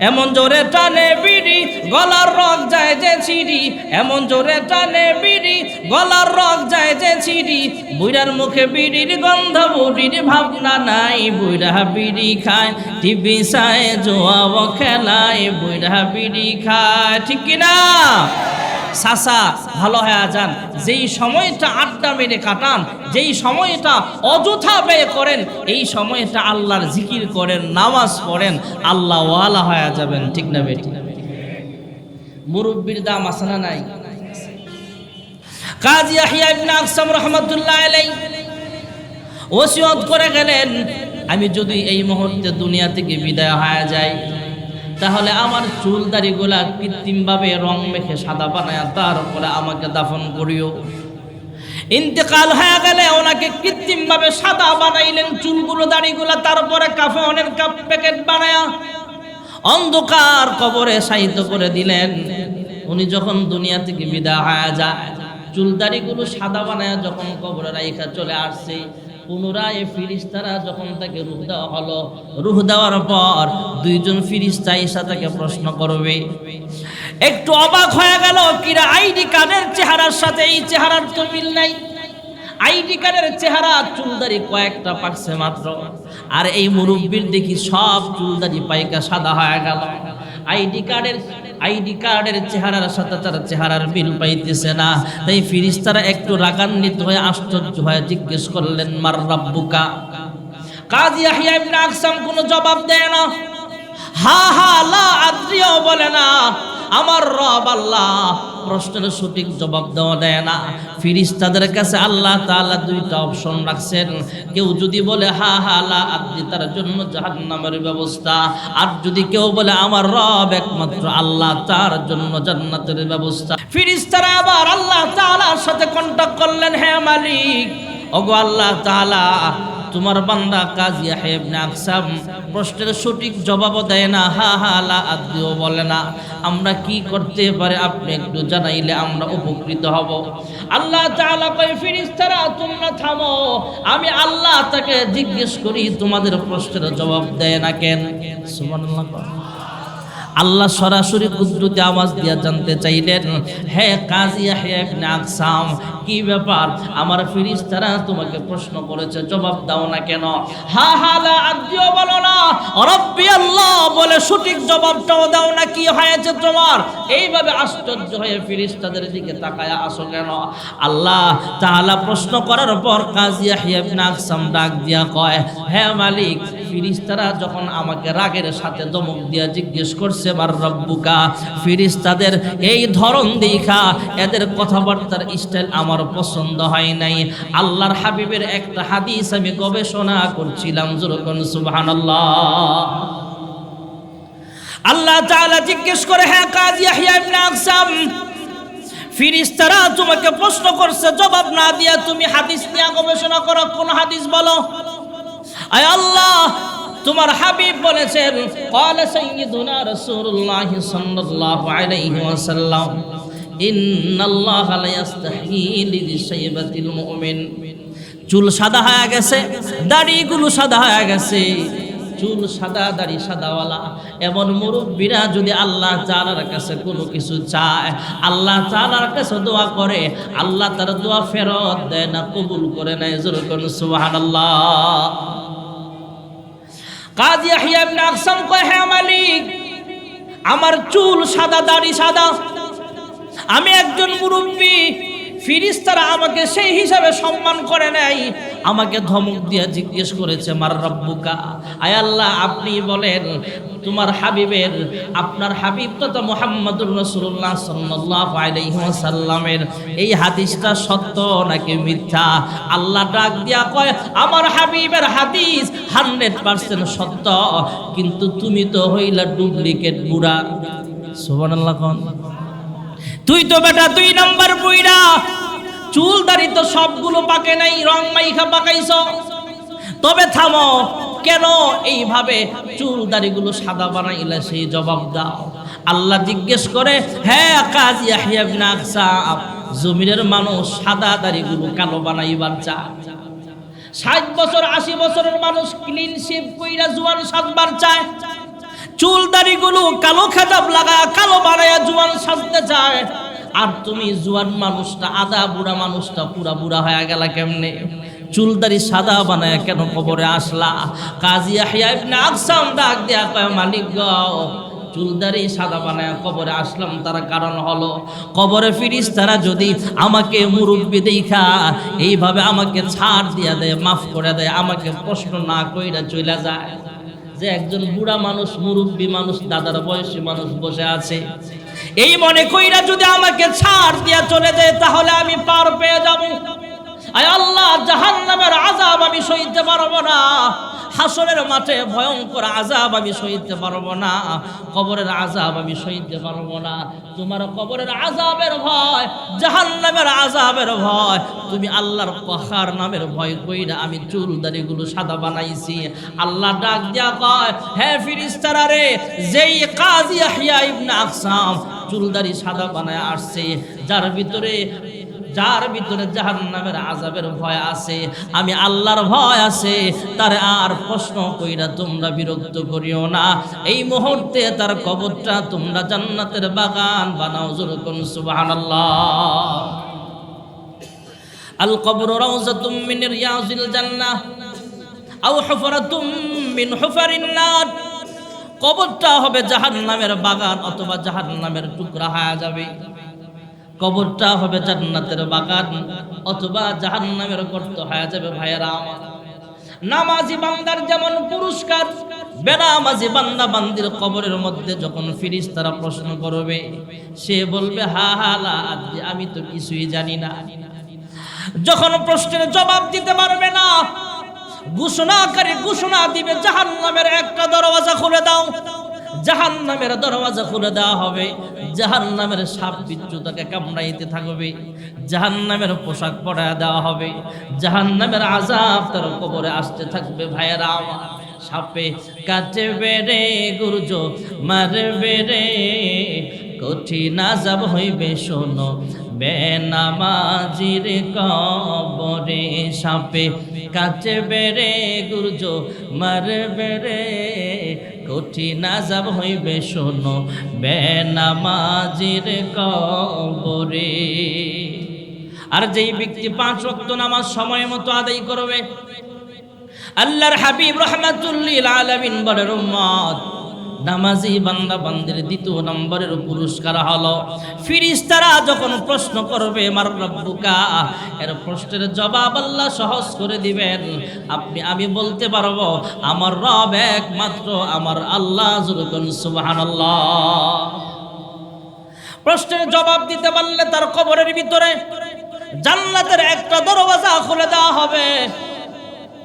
এমন জোরে টানে বিড়ি গলার রগ যায় যে ছিড়ি, এমন জোরে টানে বিড়ি গলার রগ যায় যে ছিড়ি, বুইড়ার মুখে বিড়ির গন্ধ বুড়ির ভাবনা নাই, বুইড়া বিড়ি খায় টিভি চায় জোয়া খেলায়, বুইড়া বিড়ি খায়, ঠিক কিনা? চাচা ভালো হয়ে যান, যেই সময়টা আড্ডা মেরে কাটান, যেই সময়টা অযথা ব্যয় করেন, এই সময়টা আল্লাহর জিকির করেন, নামাজ পড়েন, আল্লাহ ওয়ালা হয়ে যাবেন, ঠিক না বেটি? মুরব্বির দাম আছে না নাই? কাজী ইয়াহইয়া ইবনে আকসাম রাহমাতুল্লাহ আলাইহি ওসিয়ত করে গেলেন, আমি যদি এই মুহূর্তে দুনিয়া থেকে বিদায় হয়ে যাই তাহলে আমার চুল দাড়িগুলা কৃত্রিমভাবে রং মেখে সাদা বানায় তারপরে আমাকে দাফন করিও। ইন্তেকাল হয়ে গেলে ওনাকে কৃত্রিমভাবে সাদা বানাইলেন চুলগুলো দাড়িগুলা, তারপরে কাফনের প্যাকেট বানায়া অন্ধকার কবরে শায়িত করে দিলেন। উনি যখন দুনিয়া থেকে বিদায় হয়ে যায়, চুল দাড়িগুলো সাদা বানায়া যখন কবরে রাইখা চলে আসছে, পুনরায় ফিরিস্তারা যখন তাকে রূহ দেওয়া হলো, রূহ দেওয়ার পর দুইজন ফিরিস্তা এসে তাকে প্রশ্ন করবে। একটু অবাক হয়ে গেল, কিরা আইডি কার্ডের চেহারার সাথে এই চেহারার তো মিল নাই। আইডি কার্ডের চেহারা চুলদারি কয়েকটা পাকছে মাত্র, আর এই মুরব্বির দেখি সব চুলদারি পাইকা সাদা হয়ে গেল। আইডি কার্ডের চেহারার সাথে তার চেহারার মিল পাইতেছে না। তাই ফেরেশতারা একটু রাগান্বিত হয়ে আশ্চর্য হয়ে জিজ্ঞেস করলেন, মার রাব্বুকা? কাজী ইয়াহইয়া ইবনে আকসাম কোনো জবাব দেয় না, হা হা লা আদ্রিও বলে না, আমার রব আল্লাহ। প্রশ্নের সঠিক জবাব দেয় না। ফেরেশতাদের কাছে আল্লাহ তাআলা দুইটা অপশন রাখছেন। কেউ যদি বলে হা হা লা আদ্রি, তার জন্য জাহান্নামের ব্যবস্থা। আর যদি কেউ বলে আমার রব একমাত্র আল্লাহ, তার জন্য জান্নাতের ব্যবস্থা। ফেরেশতারা আবার আল্লাহ তাআলার সাথে কন্টাক্ট করলেন, হে মালিক, ওগো আল্লাহ তাআলা, তোমার বান্দা কাজী ইয়াহইয়া ইবনে আকসাম প্রশ্নের সঠিক জবাবও দেয় না, হা হা লা আদ্রিও বলে না। আমরা কি করতে পারে আপনি একটু জানাইলে আমরা উপকৃত হব। আল্লাহ তাআলা কয়, ফেরেশতারা তোমরা থামো, আমি আল্লাহ তাকে জিজ্ঞেস করি তোমাদের প্রশ্নের জবাব দেয় না কেন। সুবহানাল্লাহ। আল্লাহ সরাসরি কুদরতি আওয়াজ দিয়া জানতে চাইলেন, হে কাজী ইয়াহইয়া ইবনে আকসাম, কি ব্যাপার? আমার ফেরেশতারা তোমাকে প্রশ্ন করেছে, জবাব দাও না কেন? হা হা লা আদ্রিও বলো না, রব্বি আল্লাহ বলে সঠিক জবাবটাও দাও না, কি হয়েছে তোমার? এইভাবে আশ্চর্য হয়ে ফেরেশতাদের দিকে তাকায়া আসো কেন? আল্লাহ তাআলা প্রশ্ন করার পর কাজী ইয়াহইয়া ইবনে আকসাম ডাক দিয়া কয়, হে মালিক, ফেরেশতারা যখন আমাকে রাগের সাথে ধমক দিয়া জিজ্ঞেস করছে মার রাব্বুকা, ফেরেশতাদের এই ধরন দেখা এদের কথাবার্তার স্টাইল আমার পছন্দ হয় নাই। আল্লাহর হাবিবের একটা হাদিস আমি গবেষণা করছিলাম, যখন সুবহানাল্লাহ। আল্লাহ তাআলা জিজ্ঞেস করে, হে কাজী ইয়াহইয়া ইবনে আকসাম, ফেরেশতারা তোমাকে প্রশ্ন করছে, জবাব না দিয়া তুমি হাদিস নিয়ে গবেষণা করো, কোন হাদিস বলো? আয় আল্লাহ, তোমার হাবিব বলেছেন, ক্বালা সাইয়্যিদুনা রাসূলুল্লাহ সাল্লাল্লাহু আলাইহি ওয়াসাল্লাম, ইন্নাল্লাহা লা ইস্তাহয়ী লিশাইবাতিল মুমিন। চুল সাদা হয়ে গেছে, দাড়িগুলো সাদা হয়ে গেছে, চুল সাদা, দাড়ি সাদাওয়ালা এমন মুরব্বীরা যদি আল্লাহ তাআলার কাছে কোনো কিছু চায়, আল্লাহ তাআলার কাছে দোয়া করে, আল্লাহ তার দোয়া ফেরত দেয় না, কবুল করে নেয়। জোরে করুন সুবহানাল্লাহ। কাজী ইয়াহইয়া ইবনে আকসাম কয়, হে মালিক, আমার চুল সাদা, দাড়ি সাদা, আমি একজন মুরব্বী, ফেরেশতারা আমাকে সেই হিসাবে সম্মান করে নাই, আমাকে ধমক দিয়া জিজ্ঞেস করেছে, মার রাব্বুকা? আয় আল্লাহ, আপনি বলেন তোমার হাবিবের, আপনার হাবিব তথা মুহাম্মদুর রাসূলুল্লাহ সাল্লাল্লাহু আলাইহি ওয়াসাল্লামের এই হাদিসটা সত্য নাকি মিথ্যা? আল্লাহ ডাক দিয়া কয়, আমার হাবিবের হাদিস 100% সত্য, কিন্তু তুমি তো হইলা ডুপ্লিকেট বুড়া। সুবহানাল্লাহ। কোন তুই তো বেটা 2 নাম্বার বুইড়া, চুল দাড়ি তো সবগুলো পাকে নাই, রং মাইখা পাকাইছ। তবে থামো, কেন এইভাবে চুল দাড়িগুলো সাদা বানাইলা, সেই জবাব দাও। আল্লাহ জিজ্ঞেস করে, হ্যাঁ কাজী ইয়াহইয়া ইবনে আকসাম, জমিনের মানুষ সাদা দাড়িগুলো কালো বানাইবার চায়। 60 বছর 80 বছরের মানুষ ক্লিন শেভ কইরা জোয়ান সাজবার চায়, চুল দাড়িগুলো কালো খেতাব লাগা কালো বানায়া জোয়ান সাজতে চায়। আর তুমি জোয়ান মানুষটা, আদা বুড়া মানুষটা পুরা বুড়া হয়ে গেল কেমনে? চুলদারি সাদা বানায় কেন কবরে আসলা? কাজী ইয়াহইয়া ইবনে আকসাম ডাক দিয়া কয়, মালিক গো, চুলদারি সাদা বানায় কবরে আসলাম, তার কারণ হলো কবরে ফেরেশতারা যদি আমাকে মুরব্বি দেখা এইভাবে আমাকে ছাড় দিয়া দেয়, মাফ করে দেয়, আমাকে প্রশ্ন না কইরা চলে যায় যে একজন বুড়া মানুষ, মুরব্বি মানুষ, দাদার বয়সী মানুষ বসে আছে, এই মনে কইরা যদি আমাকে ছাড় দিয়া চলে যায়, তাহলে আমি পার পেয়ে যাব। আয় আল্লাহ, জাহান্নামের আযাব আমি সইতে পারবো না, হাসরের মাঠে ভয়ঙ্কর আযাব আমি সইতে পারবো না, কবরের আযাব আমি সইতে পারবো না। তোমার কবরের আযাবের ভয়, জাহান্নামের আযাবের ভয়, তুমি আল্লাহর কহার নামের ভয় কইরা আমি চুল দাড়িগুলো সাদা বানাইছি। আল্লাহ ডাক দিয়া কয়, হে ফেরেশতারা রে, যেই কাজী ইয়াহইয়া ইবনে আকসাম চুল দাড়ি সাদা বানায় আসছে, যার ভিতরে জাহান্নামের আযাবের ভয় আছে, আমি আল্লাহর ভয় আছে, তার আর প্রশ্ন কইরা তোমরা বিরক্ত করিও না। এই মুহূর্তে তার কবরটা তোমরা জান্নাতের বাগান বানাও। জোরে কোন সুবহানাল্লাহ। আল কবরু রাউযাতুম মিন রিয়াজিল জান্নাহ আও হুফরাতুম মিন হুফারিন নার। কবরটা হবে জাহান্নামের বাগান অথবা জাহান্নামের টুকরা হয়ে যাবে। কবরটা হবে জান্নাতের বাগান অথবা জাহান্নামের গর্ত হয়ে যাবে। ভাইয়েরা আমার, নামাজি বান্দার যেমন পুরস্কার, বেনামাজি বান্দা বান্দির কবরের মধ্যে যখন ফেরেশতারা প্রশ্ন করবে, সে বলবে হা হা লা আদরি, আমি তো কিছুই জানি না। যখন প্রশ্নের জবাব দিতে পারবে না, ঘোষণাকারী ঘোষণা দিবে জাহান্নামের একটা দরওয়াজা খুলে দাও। জাহান্নামের দরওয়াজা খুলে দেওয়া হবে। জাহান্নামের সাপ বিচ্ছু তাকে কামড়াইতে থাকবে। জাহান্নামের পোশাক পরায় দেওয়া হবে। জাহান্নামের আযাব তার কবরে আসতে থাকবে। ভাইয়েরা আমার, সাপে কাটবে রে গুরজ মারবে রে, কঠিন আযাব হইবে শোনো বেনামাজির কবরে। সাপে কাটবে রে গুরজ মারবে রে, কঠিন আযাব হইবে শোনো বেনামাজির কবরে। আর যেই ব্যক্তি 5 ওয়াক্ত নামাজ সময় মতো আদায় করবে, আল্লাহর হাবিব রাহমাতুল লিল আলামিন বলেন, উম্মত নামাজি বান্দা বান্দির 2 নম্বরের পুরস্কার হলো, ফেরেশতারা যখন প্রশ্ন করবে মার রাব্বুকা, এর প্রশ্নের জবাব আল্লাহ সহজ করে দিবেন। আমি বলতে পারবো আমার রব একমাত্র আমার আল্লাহ। যুরকুন সুবহানাল্লাহ। প্রশ্নের জবাব দিতে পারলে তার কবরের ভিতরে জান্নাতের একটা দরওয়াজা খুলে দেওয়া হবে।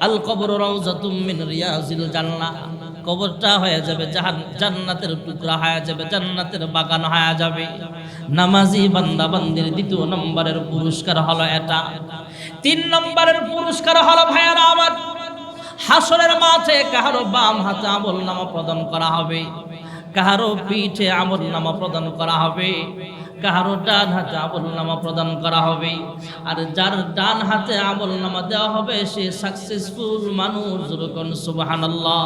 আল কবরু রাউযাতুম মিন রিয়াজিল জান্নাহ। কবরটা হয়ে যাবে জান্নাতের টুকরা হয়ে যাবে, জান্নাতের বাগান হয়ে যাবে। নামাজি বান্দা বান্দির 2 নম্বরের পুরস্কার হলো এটা। 3 নম্বরের পুরস্কার হলো ভাইয়ারা আমার, হাসরের মাঠে কাহারো বাম হাতে আমলনামা প্রদান করা হবে, কাহারো পিঠে আমলনামা প্রদান করা হবে, কাহারো ডান হাতে আমলনামা প্রদান করা হবে। আর যার ডান হাতে আমলনামা দেওয়া হবে সে সাকসেসফুল মানুষ। যখন সুবহানাল্লাহ।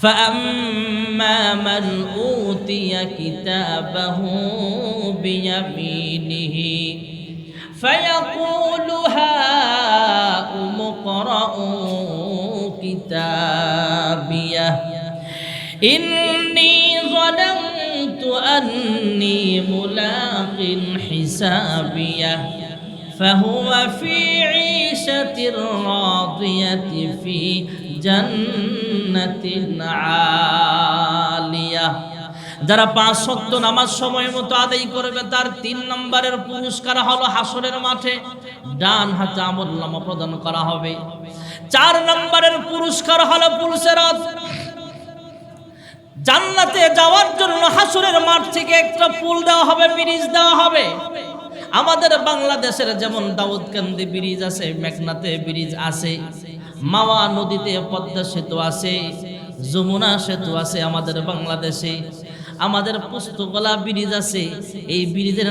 فأما من أوتي كتابه بيمينه فيقول هاؤم اقرءوا كتابيه إني ظننت أني ملاق حسابيه فهو في عيشة راضية في জান্নাতিন আলিয়া। যারা 5 ওয়াক্ত নামাজ সময় মতো আদায় করবে তার 3 নম্বরের পুরস্কার হলো হাসরের মাঠে ডান হাতে আমলনামা প্রদান করা হবে। 4 নম্বরের পুরস্কার হলো পুলসিরাত। জান্নাতে যাওয়ার জন্য হাসরের মাঠ থেকে একটা পুল দেওয়া হবে, ব্রিজ দেওয়া হবে। আমাদের বাংলাদেশের যেমন দাউদকান্দি ব্রিজ আছে, মেঘনাতে ব্রিজ আছে, মাওয়া নদীতে পদ্মা সেতু আছে, যমুনা সেতু আছে আমাদের বাংলাদেশে। আমাদের পুস্তকলা ব্রিজ আছে, এই ব্রিজের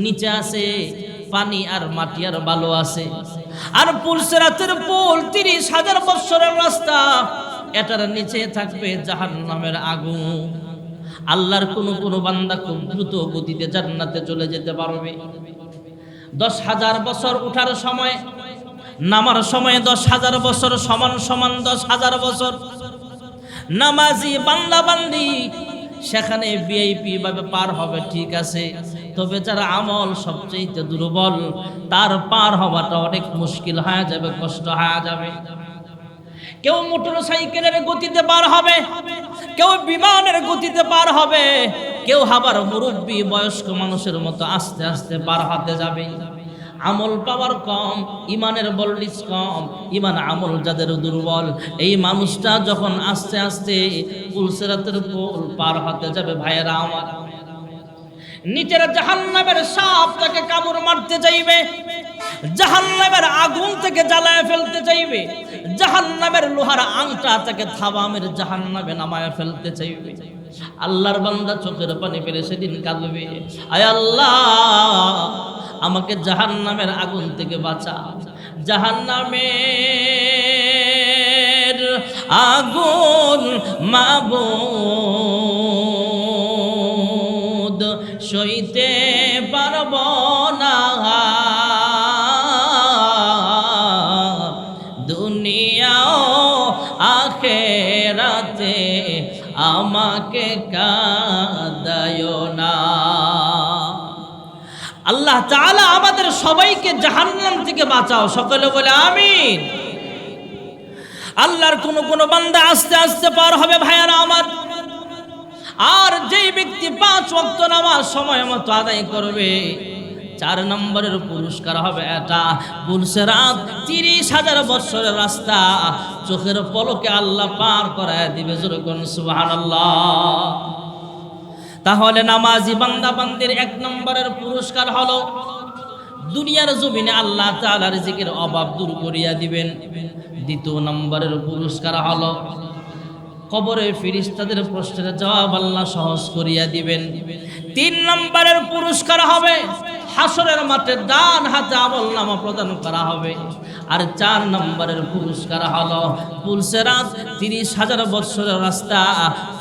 নিচে আছে পানি আর মাটি আর বালু আছে। আর পুলসিরাতের পুল 30,000 বছরের রাস্তা, এটার নিচে থাকবে জাহান্নামের আগুন। আল্লাহর কোন বান্দা খুব দ্রুত গতিতে জান্নাতে চলে যেতে পারবে। 10,000 বছর উঠার সময়, নামার সময় 10,000 বছর সমান সমান 10,000 বছর। নামাজি বান্দা বান্দি সেখানে ভিআইপি ভাবে পার হবে, ঠিক আছে, তবে যারা আমল সবচেয়ে দুর্বল তার পার হওয়াটা অনেক মুশকিল হয়ে যাবে, কষ্ট হয়ে যাবে। কেউ মোটর সাইকেলের গতিতে পার হবে, কেউ বিমানের গতিতে পার হবে, কেউ আবার মুরব্বী বয়স্ক মানুষের মতো আস্তে আস্তে পার হতে যাবে। আমল পাওয়ার কম, ইমানের বললিস কম, ইমান আমল যাদের দুর্বল, এই মানুষটা যখন আস্তে আস্তে পুলসিরাতের পুল পার হতে যাবে, ভাইয়েরা আমার, নিচের জাহান্নামের সাপ তাকে কামড় মারতে চাইবে, জাহান্নামের আগুন থেকে জ্বালায় ফেলতে চাইবে, জাহান্নামের লোহার আংটা তাকে থাবামের জাহান্নামে নামায় ফেলতে চাইবে। আল্লাহর বান্দা চোখের পানি ফেলে সেদিন কাঁদবে, আয় আল্লাহ আমাকে জাহান্নামের আগুন থেকে বাঁচা। জাহান্নামের আগুন মাবুদ সইতে পারব না, আখেরাতে আমাকে কাঁদায়ো না। আল্লাহ তাআলা আমাদের সবাইকে জাহান্নাম থেকে বাঁচাও, সকলে বলে আমিন। আল্লাহর কোন বান্দা আস্তে আস্তে পার হবে ভাইয়ারা আমার। আর যেই ব্যক্তি 5 ওয়াক্ত নামাজ সময় মতো আদায় করবে, 4 নম্বরের পুরস্কার হবে এটা, পুলসিরাত 30,000 বছরের রাস্তা চোখের পলকে আল্লাহ পার করায় দিবে। জোরে কোন সুবহানাল্লাহ। তাহলে নামাজি বান্দা বান্দির 1 নম্বরের পুরস্কার হলো দুনিয়ার জমিনে আল্লাহ তাআলার রিজিকের অভাব দূর করিয়া দিবেন। 2 নম্বরের পুরস্কার হলো কবরে ফেরেশতাদের প্রশ্নের জবাব আল্লাহ সহজ করিয়া দিবেন। 3 নম্বরের পুরস্কার হবে হাসরের মাঠে ডান হাতে আমলনামা প্রদান করা হবে। আর 4 নম্বরের পুরস্কার হলো পুলসিরাত 30,000 বছরের রাস্তা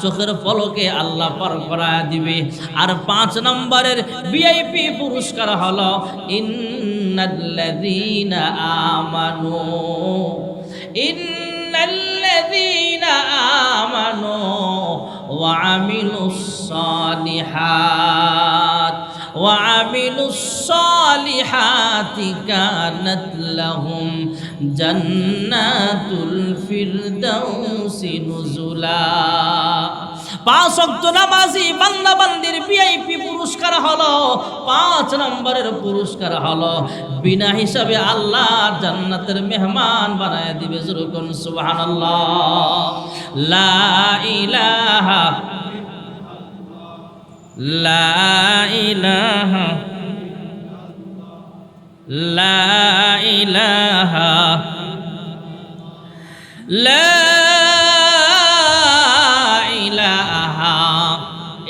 চোখের পলকে আল্লাহ পার করায়া দিবে। আর 5 নম্বরের ভিআইপি পুরস্কার হলো ইন্নাল্লাযীনা আমানু ওয়া আমিলুস সালিহাতি কানাত লাহুম জান্নাতুল ফিরদাউসি নুজুলা। 5 ওয়াক্ত নামাজি বান্দা বান্দির ভিআইপি পুরস্কার হলো 5 নম্বরের পুরস্কার হলো বিনা হিসাবে আল্লাহ জান্নাতের মেহমান বানায় দিবে। জোরে কোন সুবহানাল্লাহ। লা ইলাহা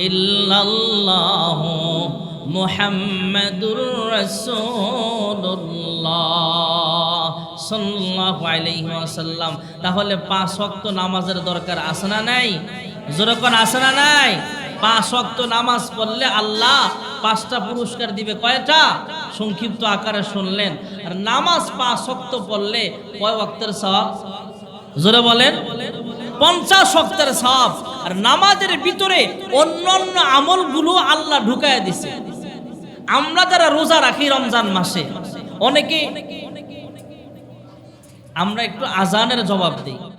ইল্লাল্লাহু মুহাম্মাদুর রাসূলুল্লাহ সাল্লাল্লাহু আলাইহি ওয়াসাল্লাম। তাহলে 5 ওয়াক্ত নামাজের দরকার আছে না নাই? জোরে কোন আছে না নাই? 5 ওয়াক্ত নামাজ পড়লে আল্লাহ 5টা পুরস্কার দিবে। কয়টা? সংক্ষিপ্ত আকারে শুনলেন। আর নামাজ 5 ওয়াক্ত পড়লে কয় ওয়াক্তের সওয়াব? জোরে বলেন। 50 ওয়াক্তের সওয়াব। আর নামাজের ভিতরে অন্যান্য আমলগুলো আল্লাহ ঢুকায়া দিছে। আমরা যারা রোজা রাখি রমজান মাসে, অনেকে আমরা একটু আজানের জবাব দিই।